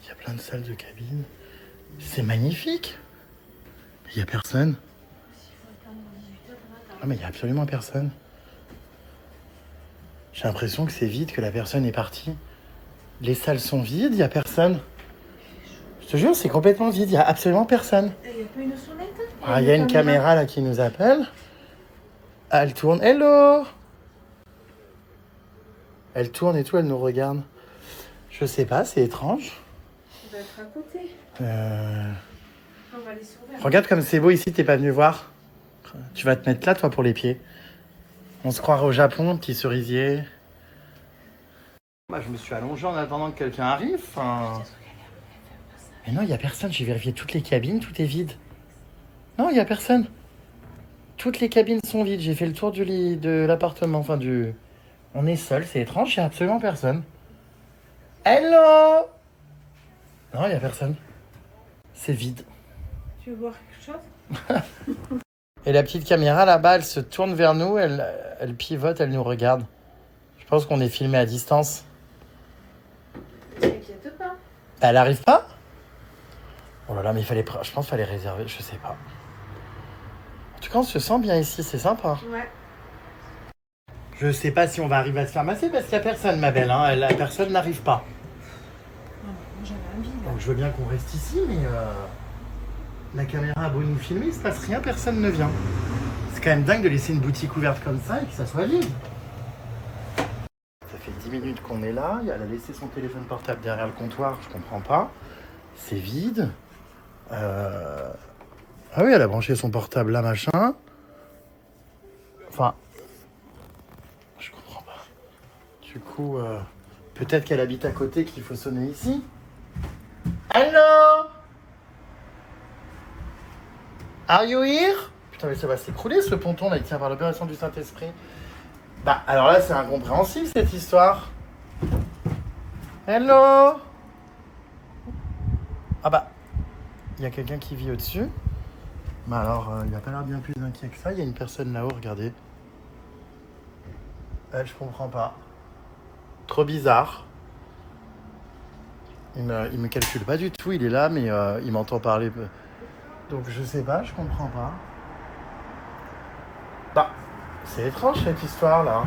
A: Il y a plein de salles de cabine. C'est magnifique. Il n'y a personne. Ah mais il n'y a absolument personne. J'ai l'impression que c'est vide, que la personne est partie. Les salles sont vides, il n'y a personne. Je te jure, c'est complètement vide, il n'y a absolument personne.
B: Il n'y a pas une sonnette?
A: Ah, il y a une caméra là qui nous appelle. Ah, elle tourne. Hello! Elle tourne et tout, elle nous regarde. Je sais pas, c'est étrange.
B: Ça doit être à côté. On va aller s'ouvrir.
A: Regarde comme c'est beau ici, t'es pas venu voir. Tu vas te mettre là, toi, pour les pieds. On se croirait au Japon, petit cerisier. Bah, je me suis allongé en attendant que quelqu'un arrive. Enfin... Mais non, il n'y a personne. J'ai vérifié toutes les cabines, tout est vide. Non, il n'y a personne. Toutes les cabines sont vides. J'ai fait le tour du lit, de l'appartement, enfin du... On est seul, c'est étrange, il n'y a absolument personne. Hello! Non, il n'y a personne. C'est vide.
B: Tu veux boire quelque chose?
A: Et la petite caméra là-bas, elle se tourne vers nous, elle pivote, elle nous regarde. Je pense qu'on est filmé à distance.
B: T'inquiète pas.
A: Elle arrive pas? Oh là là, mais je pense qu'il fallait réserver, je sais pas. En tout cas, on se sent bien ici, c'est sympa.
B: Ouais.
A: Je sais pas si on va arriver à se faire masser parce qu'il n'y a personne, ma belle. Hein. La personne n'arrive pas.
H: J'avais envie là.
A: Donc je veux bien qu'on reste ici, mais la caméra a beau nous filmer, il se passe rien, personne ne vient. C'est quand même dingue de laisser une boutique ouverte comme ça et que ça soit vide. Ça fait 10 minutes qu'on est là, elle a laissé son téléphone portable derrière le comptoir, je comprends pas. C'est vide. Ah oui, elle a branché son portable là, machin. Enfin, je comprends pas. Du coup, peut-être qu'elle habite à côté, qu'il faut sonner ici. Allô? Are you here? Putain, mais ça va s'écrouler ce ponton là, il tient par l'opération du Saint-Esprit. Bah, alors là, c'est incompréhensible cette histoire. Hello? Ah bah, il y a quelqu'un qui vit au-dessus. Bah alors, il a pas l'air bien plus inquiet que ça. Il y a une personne là-haut, regardez. Je comprends pas. Trop bizarre. Il me calcule pas du tout, il est là, mais il m'entend parler. Donc je sais pas, je comprends pas. Bah, c'est étrange cette histoire là.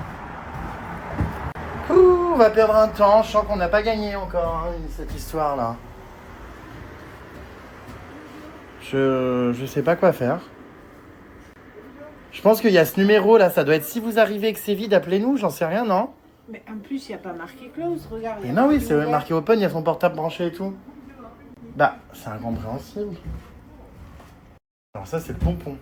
A: Ouh, on va perdre un temps, je sens qu'on n'a pas gagné encore hein, cette histoire là. Je sais pas quoi faire. Je pense qu'il y a ce numéro là, ça doit être si vous arrivez et que c'est vide, appelez-nous, j'en sais rien, non?
H: Mais en plus, il n'y a pas marqué close, regarde.
A: Mais non, oui, c'est marqué open, il y a son portable branché et tout. Bah, c'est incompréhensible. Alors ça, c'est le pompon.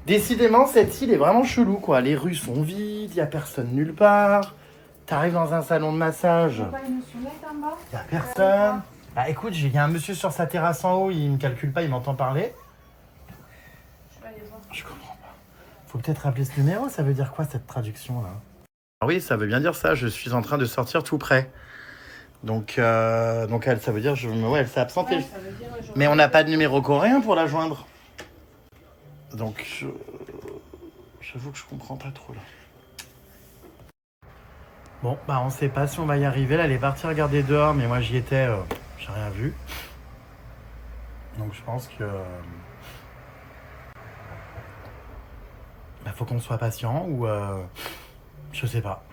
A: Décidément, cette île est vraiment chelou, quoi. Les rues sont vides, il n'y a personne nulle part. T'arrives dans un salon de massage, il n'y a personne. Bah écoute, il y a un monsieur sur sa terrasse en haut, il me calcule pas, il m'entend parler. Je comprends pas. Faut peut-être rappeler ce numéro, ça veut dire quoi cette traduction là? Oui, ça veut bien dire ça, je suis en train de sortir tout près. Donc elle, ça veut dire, elle s'est absentée.
H: Ouais, ça veut dire,
A: mais on n'a pas de numéro coréen pour la joindre. Donc j'avoue que je comprends pas trop là. Bon, bah on sait pas si on va y arriver. Là, elle est partie regarder dehors, mais moi j'y étais, j'ai rien vu. Donc je pense que faut qu'on soit patient ou je sais pas.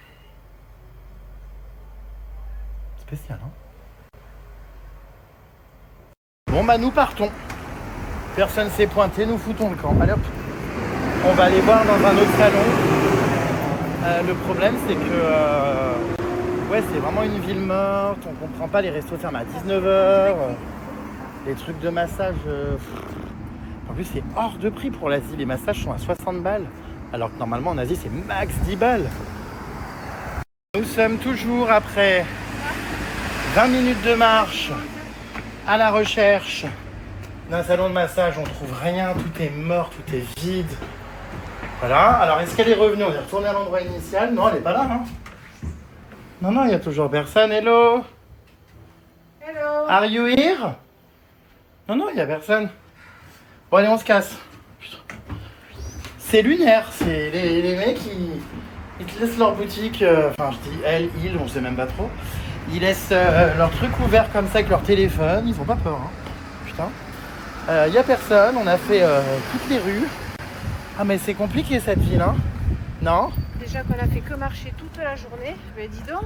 A: Spécial, hein. Bon bah nous partons. Personne s'est pointé, nous foutons le camp. Allez hop. On va aller voir dans un autre salon. Le problème c'est que ouais, c'est vraiment une ville morte, on comprend pas, les restos ferment à 19h. Les trucs de massage, en plus c'est hors de prix pour l'Asie, les massages sont à 60 balles, alors que normalement en Asie c'est max 10 balles. Nous sommes toujours après 20 minutes de marche à la recherche d'un salon de massage, on trouve rien, tout est mort, tout est vide. Voilà, alors est-ce qu'elle est revenue? On est retourné à l'endroit initial? Non, elle est pas là, hein. Non, il y a toujours personne. Hello?
F: Hello.
A: Are you here? Non, il n'y a personne. Bon, allez, on se casse. Putain. C'est lunaire. C'est les mecs, ils te laissent leur boutique. Enfin, je dis elle, ils, on sait même pas trop. Ils laissent leur truc ouvert comme ça avec leur téléphone. Ils font pas peur, hein. Putain. Il n'y a personne. On a fait toutes les rues. Ah, mais c'est compliqué cette ville, hein. Non?
H: Déjà qu'on a fait que marcher toute la journée, ben dis donc,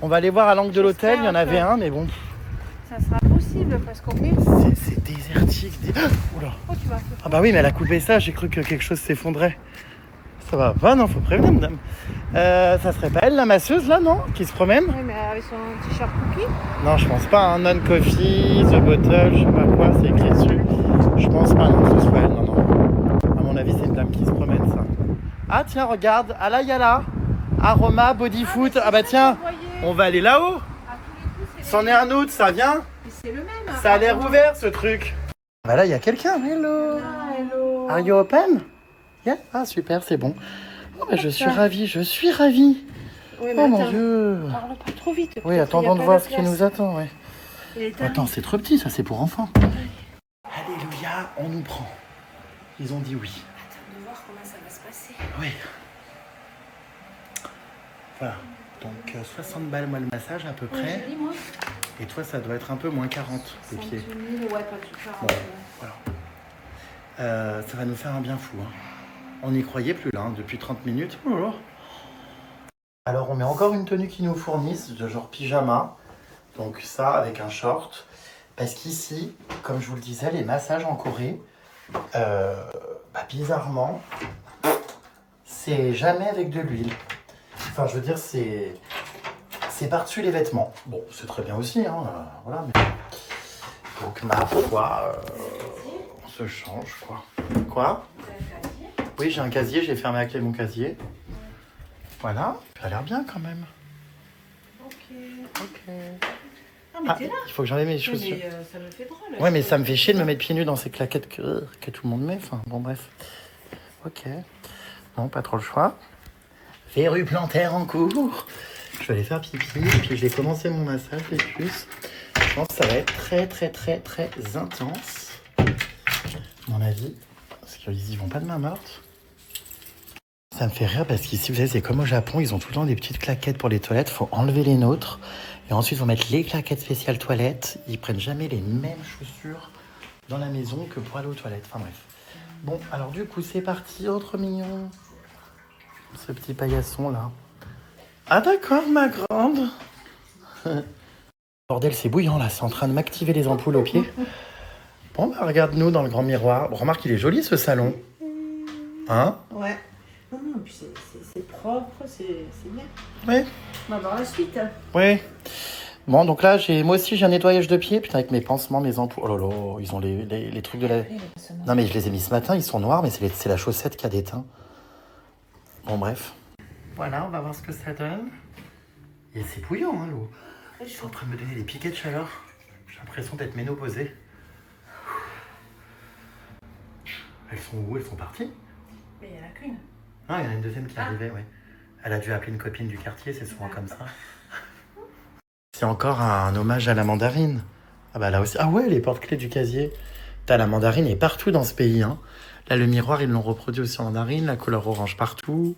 A: On va aller voir à l'angle de l'hôtel. Il y en avait un, mais bon.
H: ça sera possible parce qu'on est...
A: C'est désertique. Oula.
H: Oh, tu vas...
A: Ah bah oui, mais elle a coupé ça, j'ai cru que quelque chose s'effondrait. Ça va pas, non, faut prévenir, madame. Ça serait pas elle, la masseuse, là, non? Qui se promène?
H: Oui, mais avec son t-shirt cookie.
A: Non, je pense pas, hein. Non-coffee, the bottle, je sais pas quoi, c'est écrit dessus. Je pense pas, non, que ce soit elle, non. À mon avis, c'est une dame qui se promène, ça. Ah, tiens, regarde, ah là, il y a là. Aroma, body foot. Ah bah tiens, on va aller là-haut. C'en est un autre, ça vient.
H: C'est le même.
A: Ça a l'air ouvert, ce truc. Bah là, il y a quelqu'un. Hello.
H: Hello.
A: Are you open? Yeah. Ah, super, c'est bon. Oh, bah, je suis ravie.
H: Oui, mais
A: Oh mon
H: attends,
A: Dieu.
H: parle pas trop vite.
A: Oui,
H: peut-être
A: attendons
H: qu'il y a
A: de
H: pas
A: voir
H: la
A: ce qui
H: place.
A: nous attend, ouais.
H: Il est
A: Attends, c'est trop petit, ça, c'est pour enfants. Alléluia, on nous prend. Ils ont dit oui.
B: Attends de voir comment ça va se passer.
A: Oui. Voilà. Donc 60 balles, moi, le massage, à peu près.
H: Joli, moi.
A: Et toi, ça doit être un peu moins 40, tes pieds.
H: 50 000, ouais, pas tout ça.
A: Bon, voilà. Ça va nous faire un bien fou, hein. On n'y croyait plus, là, hein, depuis 30 minutes. Oh là là. Alors, on met encore une tenue qu'ils nous fournissent, de genre pyjama. Donc ça, avec un short. Parce qu'ici, comme je vous le disais, les massages en Corée, bizarrement, c'est jamais avec de l'huile. Enfin, je veux dire, c'est par-dessus les vêtements. Bon, c'est très bien aussi, hein, voilà. Mais... Donc, ma foi, on se change, quoi. Quoi? Oui, j'ai un casier, j'ai fermé à clé mon casier. Voilà, ça a l'air bien quand même.
H: Ok.
A: Ah,
H: mais t'es là.
A: il faut que j'enlève mes chaussures.
H: Mais ça me fait drôle.
A: Ouais, mais ça me fait chier de me mettre pieds nus dans ces claquettes que tout le monde met. Enfin, bon, bref. Ok. Non, pas trop le choix. Verrue plantaire en cours. Je vais aller faire pipi, puis je vais commencer mon massage les puces. Je pense que ça va être très, très, très, très intense. À mon avis. Parce qu'ils y vont pas de main morte. Ça me fait rire parce qu'ici, vous savez, c'est comme au Japon, ils ont tout le temps des petites claquettes pour les toilettes. Il faut enlever les nôtres. Et ensuite, ils vont mettre les claquettes spéciales toilettes. Ils prennent jamais les mêmes chaussures dans la maison que pour aller aux toilettes. Enfin bref. Bon, alors du coup, c'est parti. Autre mignon. Ce petit paillasson là. Ah d'accord, ma grande. Bordel, c'est bouillant là. C'est en train de m'activer les ampoules aux pieds. Bon, bah regarde-nous dans le grand miroir. Bon, remarque, il est joli ce salon. Hein?
H: Ouais. Non, puis c'est propre, c'est bien.
A: Oui.
H: On va voir la suite.
A: Oui. Bon, donc là, moi aussi, j'ai un nettoyage de pieds. Putain, avec mes pansements, mes ampoules. Oh là là, ils ont les trucs de la... Non, mais je les ai mis ce matin, ils sont noirs, mais c'est la chaussette qui a des teints. Bon, bref. Voilà, on va voir ce que ça donne. Et c'est bouillant, hein, l'eau. Ils sont en train de me donner des piquets de chaleur. J'ai l'impression d'être ménopausée. Elles sont où? Elles sont parties?
H: Mais il n'y en a qu'une.
A: Non, il y en a une deuxième qui arrivait, oui. Elle a dû appeler une copine du quartier, c'est souvent comme ça. C'est encore un hommage à la mandarine. Ah bah là aussi. Ah ouais, les porte-clés du casier. T'as la mandarine est partout dans ce pays, hein. Là, le miroir, ils l'ont reproduit aussi en mandarine, la couleur orange partout.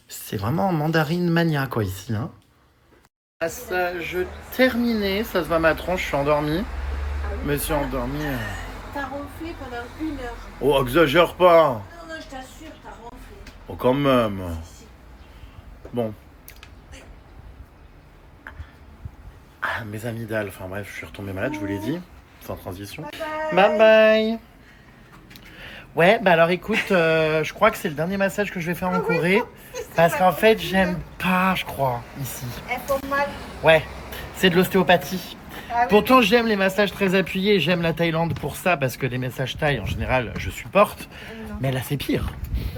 A: C'est vraiment mandarine mania, quoi, ici, hein. Massage terminé, ça se voit ma tronche, je suis endormie. me suis endormi.
H: T'as ronflé pendant 1 heure.
A: Oh, exagère pas.
H: Non, non, je t'assure, t'as ronflé.
A: Oh, quand même. Bon. Ah, mes amygdales. Enfin bref, je suis retombé malade, je vous l'ai dit. Sans transition. Bye bye. Ouais, bah alors écoute, je crois que c'est le dernier massage que je vais faire en Corée. Parce qu'en fait, j'aime pas, je crois, ici.
H: Elles font mal.
A: Ouais, c'est de l'ostéopathie.
H: Ah oui.
A: Pourtant, j'aime les massages très appuyés. J'aime la Thaïlande pour ça, parce que les massages thaï, en général, je supporte.
H: Non.
A: Mais là, c'est pire.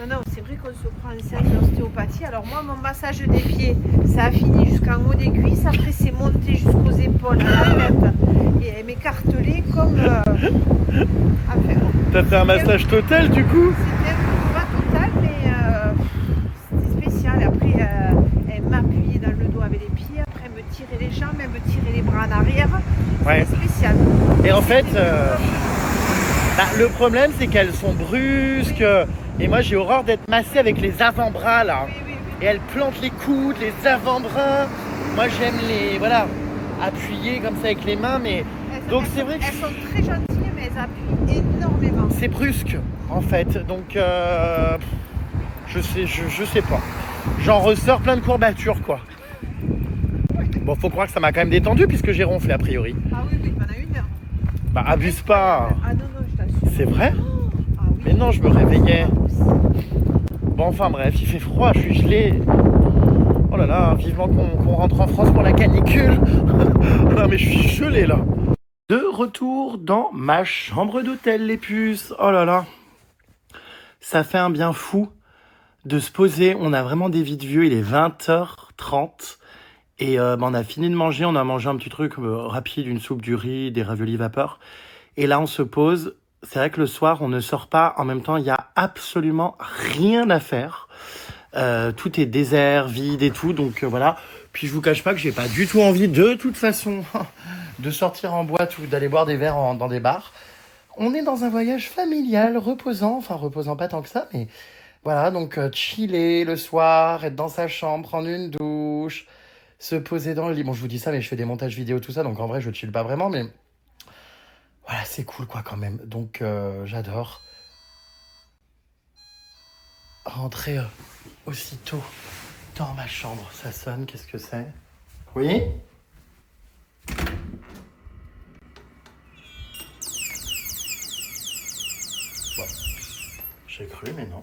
H: Non, c'est vrai qu'on se prend un séance d'ostéopathie. Alors moi, mon massage des pieds, ça a fini jusqu'en haut des cuisses. Après, c'est monté jusqu'aux épaules, à la tête. Et elle m'écartelait comme... Enfin,
A: T'as fait un massage total, du coup?
H: c'était pas total, mais c'était spécial. Après, elle m'appuyait dans le dos avec les pieds. Après, elle me tirait les jambes, elle me tirait les bras en arrière.
A: Ouais.
H: C'était spécial.
A: Et en fait, le problème, c'est qu'elles sont brusques. Et moi, j'ai horreur d'être massée avec les avant-bras, là.
H: Oui.
A: Et elles plantent les coudes, les avant-bras. Moi, j'aime les... Voilà, appuyer comme ça avec les mains, mais... Donc, c'est vrai que...
H: Elles sont très gentilles, mais elles appuient énormément.
A: C'est brusque, en fait. Donc, je sais pas. J'en ressors plein de courbatures, quoi. Bon, faut croire que ça m'a quand même détendu, puisque j'ai ronflé, a priori.
H: Ah oui, pendant 1 heure.
A: Bah, abuse pas.
H: Ah non, je t'assure.
A: C'est vrai?
H: Ah oui.
A: Mais non, je me réveillais.
H: Ah, aussi.
A: Bon, enfin bref, il fait froid, je suis gelé. Oh là là, vivement qu'on rentre en France pour la canicule. Non mais je suis gelé là. De retour dans ma chambre d'hôtel, les puces. Oh là là. Ça fait un bien fou de se poser. On a vraiment des vies de vieux, il est 20h30. Et on a fini de manger, on a mangé un petit truc rapide, une soupe, du riz, des raviolis vapeur. Et là, on se pose. C'est vrai que le soir, on ne sort pas. En même temps, il n'y a absolument rien à faire. Tout est désert, vide et tout. Donc voilà. Puis je vous cache pas que j'ai pas du tout envie, de toute façon, de sortir en boîte ou d'aller boire des verres dans des bars. On est dans un voyage familial, reposant. Enfin, reposant pas tant que ça, mais voilà. Donc chiller le soir, être dans sa chambre, prendre une douche, se poser dans le lit. Bon, je vous dis ça, mais je fais des montages vidéo, tout ça. Donc en vrai, je chill pas vraiment, mais... Voilà, c'est cool quoi quand même. Donc j'adore rentrer aussitôt dans ma chambre. Ça sonne, qu'est-ce que c'est? Oui? Bon, j'ai cru, mais non.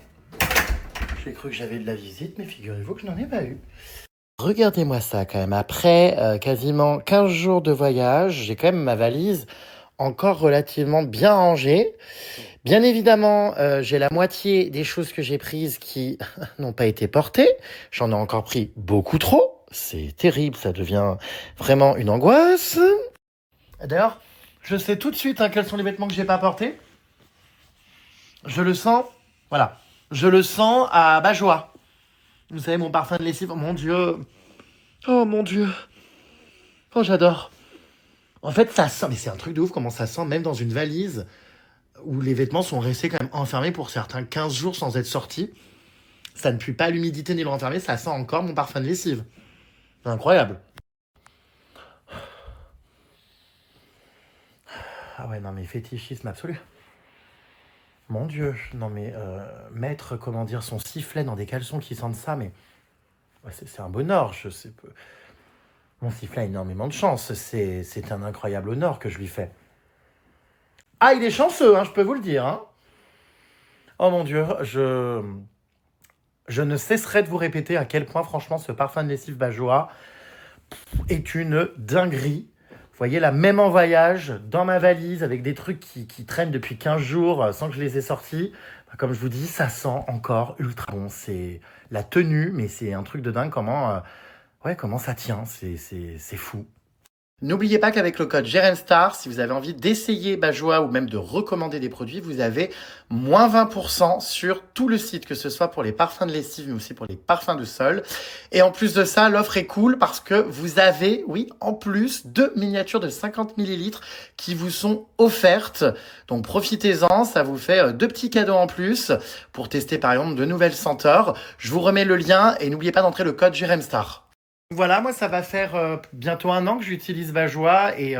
A: J'ai cru que j'avais de la visite, mais figurez-vous que je n'en ai pas eu. Regardez-moi ça quand même. Après quasiment 15 jours de voyage, j'ai quand même ma valise encore relativement bien rangé. Bien évidemment, j'ai la moitié des choses que j'ai prises qui n'ont pas été portées. J'en ai encore pris beaucoup trop. C'est terrible, ça devient vraiment une angoisse. D'ailleurs, je sais tout de suite quels sont les vêtements que j'ai pas portés. Je le sens, voilà. Je le sens à Bajoa. Vous savez, mon parfum de lessive. Oh mon Dieu. Oh mon Dieu. Oh, j'adore. En fait, ça sent, mais c'est un truc de ouf comment ça sent, même dans une valise où les vêtements sont restés quand même enfermés pour certains 15 jours sans être sortis. Ça ne pue pas l'humidité ni le renfermé, ça sent encore mon parfum de lessive. C'est incroyable. Ah ouais, non mais fétichisme absolu. Mon Dieu, non mais mettre, comment dire, son sifflet dans des caleçons qui sentent ça, mais ouais, c'est un bonheur, je sais pas. Mon sifflet a énormément de chance. C'est un incroyable honneur que je lui fais. Ah, il est chanceux, je peux vous le dire. Hein. Oh mon Dieu, je ne cesserai de vous répéter à quel point, franchement, ce parfum de lessive Bajoa est une dinguerie. Vous voyez, là, même en voyage, dans ma valise, avec des trucs qui traînent depuis 15 jours sans que je les ai sortis, comme je vous dis, ça sent encore ultra bon. C'est la tenue, mais c'est un truc de dingue comment... comment ça tient, c'est fou. N'oubliez pas qu'avec le code JEREMSTAR, si vous avez envie d'essayer Bajoa ou même de recommander des produits, vous avez moins 20% sur tout le site, que ce soit pour les parfums de lessive, mais aussi pour les parfums de sol. Et en plus de ça, l'offre est cool parce que vous avez, oui, en plus, 2 miniatures de 50 ml qui vous sont offertes. Donc profitez-en, ça vous fait 2 petits cadeaux en plus pour tester par exemple de nouvelles senteurs. Je vous remets le lien et n'oubliez pas d'entrer le code JEREMSTAR. Voilà, moi ça va faire bientôt 1 an que j'utilise Bajoa et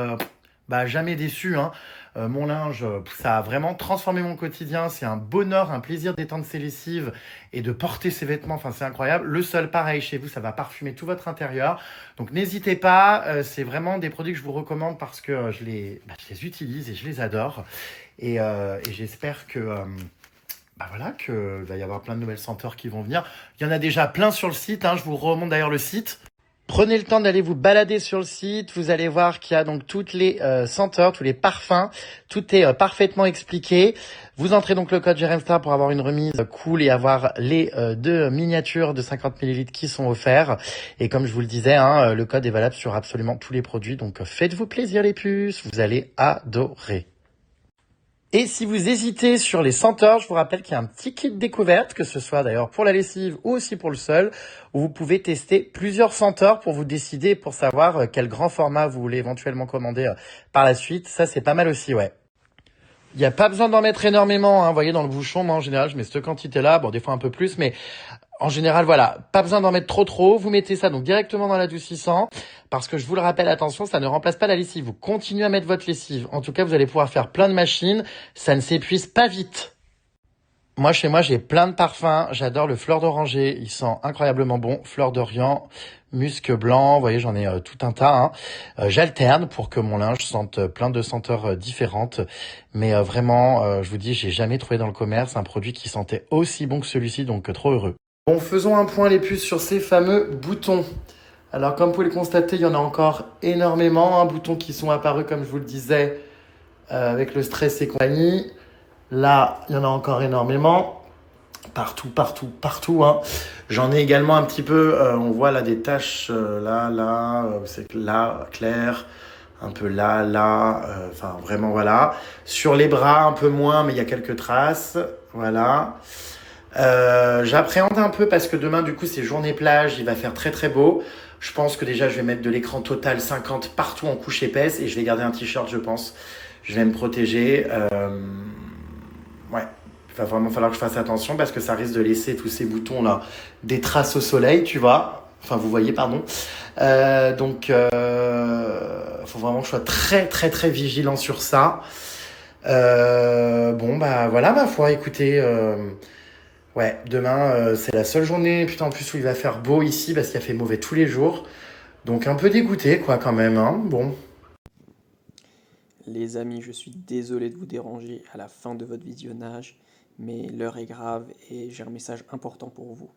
A: bah, jamais déçu, hein. Mon linge, ça a vraiment transformé mon quotidien. C'est un bonheur, un plaisir d'étendre ses lessives et de porter ses vêtements. Enfin, c'est incroyable. Le sol, pareil, chez vous, ça va parfumer tout votre intérieur. Donc, n'hésitez pas. C'est vraiment des produits que je vous recommande parce que je les utilise et je les adore. Et j'espère que, bah voilà, qu'il va y avoir plein de nouvelles senteurs qui vont venir. Il y en a déjà plein sur le site, hein. Je vous remonte d'ailleurs le site. Prenez le temps d'aller vous balader sur le site. Vous allez voir qu'il y a donc toutes les senteurs, tous les parfums. Tout est parfaitement expliqué. Vous entrez donc le code JRMStar pour avoir une remise cool et avoir les 2 miniatures de 50 ml qui sont offerts. Et comme je vous le disais, hein, le code est valable sur absolument tous les produits. Donc faites-vous plaisir les puces, vous allez adorer. Et si vous hésitez sur les senteurs, je vous rappelle qu'il y a un petit kit découverte, que ce soit d'ailleurs pour la lessive ou aussi pour le sol, où vous pouvez tester plusieurs senteurs pour vous décider, pour savoir quel grand format vous voulez éventuellement commander par la suite. Ça, c'est pas mal aussi, ouais. Il n'y a pas besoin d'en mettre énormément, hein. Vous voyez, dans le bouchon, moi en général, je mets cette quantité-là, bon, des fois un peu plus, mais en général, voilà, pas besoin d'en mettre trop. Vous mettez ça donc directement dans l'adoucissant, parce que je vous le rappelle, attention, ça ne remplace pas la lessive. Vous continuez à mettre votre lessive. En tout cas, vous allez pouvoir faire plein de machines. Ça ne s'épuise pas vite. Moi, chez moi, j'ai plein de parfums. J'adore le fleur d'oranger. Il sent incroyablement bon. Fleur d'Orient, musc blanc. Vous voyez, j'en ai tout un tas, hein. J'alterne pour que mon linge sente plein de senteurs différentes. Mais vraiment, je vous dis, j'ai jamais trouvé dans le commerce un produit qui sentait aussi bon que celui-ci, donc trop heureux. Bon, faisons un point les puces sur ces fameux boutons. Alors, comme vous pouvez le constater, il y en a encore énormément, hein, boutons qui sont apparus, comme je vous le disais, avec le stress et compagnie. Là, il y en a encore énormément. Partout, hein. J'en ai également un petit peu, on voit là des taches, c'est là, clair, un peu là, enfin vraiment voilà. Sur les bras, un peu moins, mais il y a quelques traces, voilà. J'appréhende un peu parce que demain, du coup, c'est journée plage, il va faire très très beau. Je pense que déjà, je vais mettre de l'écran total 50 partout en couche épaisse et je vais garder un t-shirt, je pense. Je vais me protéger. Ouais, il va vraiment falloir que je fasse attention parce que ça risque de laisser tous ces boutons-là des traces au soleil, tu vois. Enfin, vous voyez, pardon. Donc, faut vraiment que je sois très très très vigilant sur ça. Bon, bah voilà, ma foi, écoutez... Ouais, demain, c'est la seule journée, putain, en plus où il va faire beau ici parce qu'il a fait mauvais tous les jours. Donc un peu dégoûté, quoi, quand même, hein. Bon.
I: Les amis, je suis désolé de vous déranger à la fin de votre visionnage, mais l'heure est grave et j'ai un message important pour vous.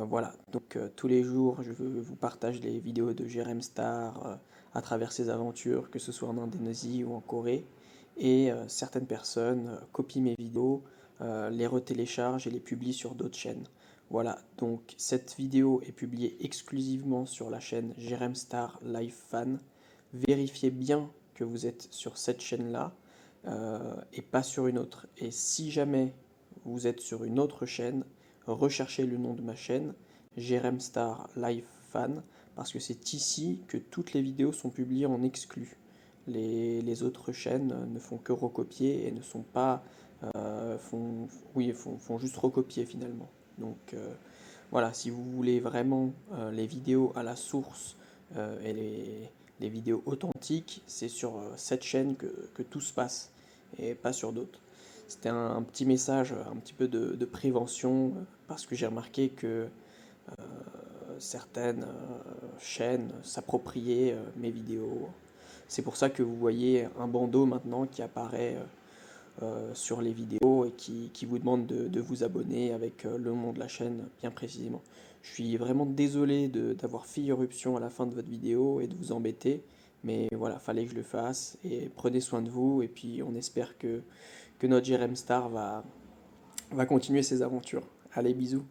I: Voilà, donc tous les jours, je vous partage les vidéos de JRMStar à travers ses aventures, que ce soit en Indonésie ou en Corée. Et certaines personnes copient mes vidéos, les retéléchargent et les publient sur d'autres chaînes. Voilà, donc cette vidéo est publiée exclusivement sur la chaîne JRMStar Live Fan. Vérifiez bien que vous êtes sur cette chaîne-là et pas sur une autre. Et si jamais vous êtes sur une autre chaîne, recherchez le nom de ma chaîne, JRMStar Live Fan, parce que c'est ici que toutes les vidéos sont publiées en exclu. Les autres chaînes ne font que recopier et ne sont pas... font juste recopier finalement. Donc voilà, si vous voulez vraiment les vidéos à la source et les vidéos authentiques, c'est sur cette chaîne que tout se passe et pas sur d'autres. C'était un petit message, un petit peu de prévention, parce que j'ai remarqué que certaines chaînes s'appropriaient mes vidéos. C'est pour ça que vous voyez un bandeau maintenant qui apparaît sur les vidéos et qui vous demande de vous abonner avec le nom de la chaîne bien précisément. Je suis vraiment désolé d'avoir fait irruption à la fin de votre vidéo et de vous embêter, mais voilà, fallait que je le fasse, et prenez soin de vous, et puis on espère que notre JRMStar va continuer ses aventures. Allez, bisous.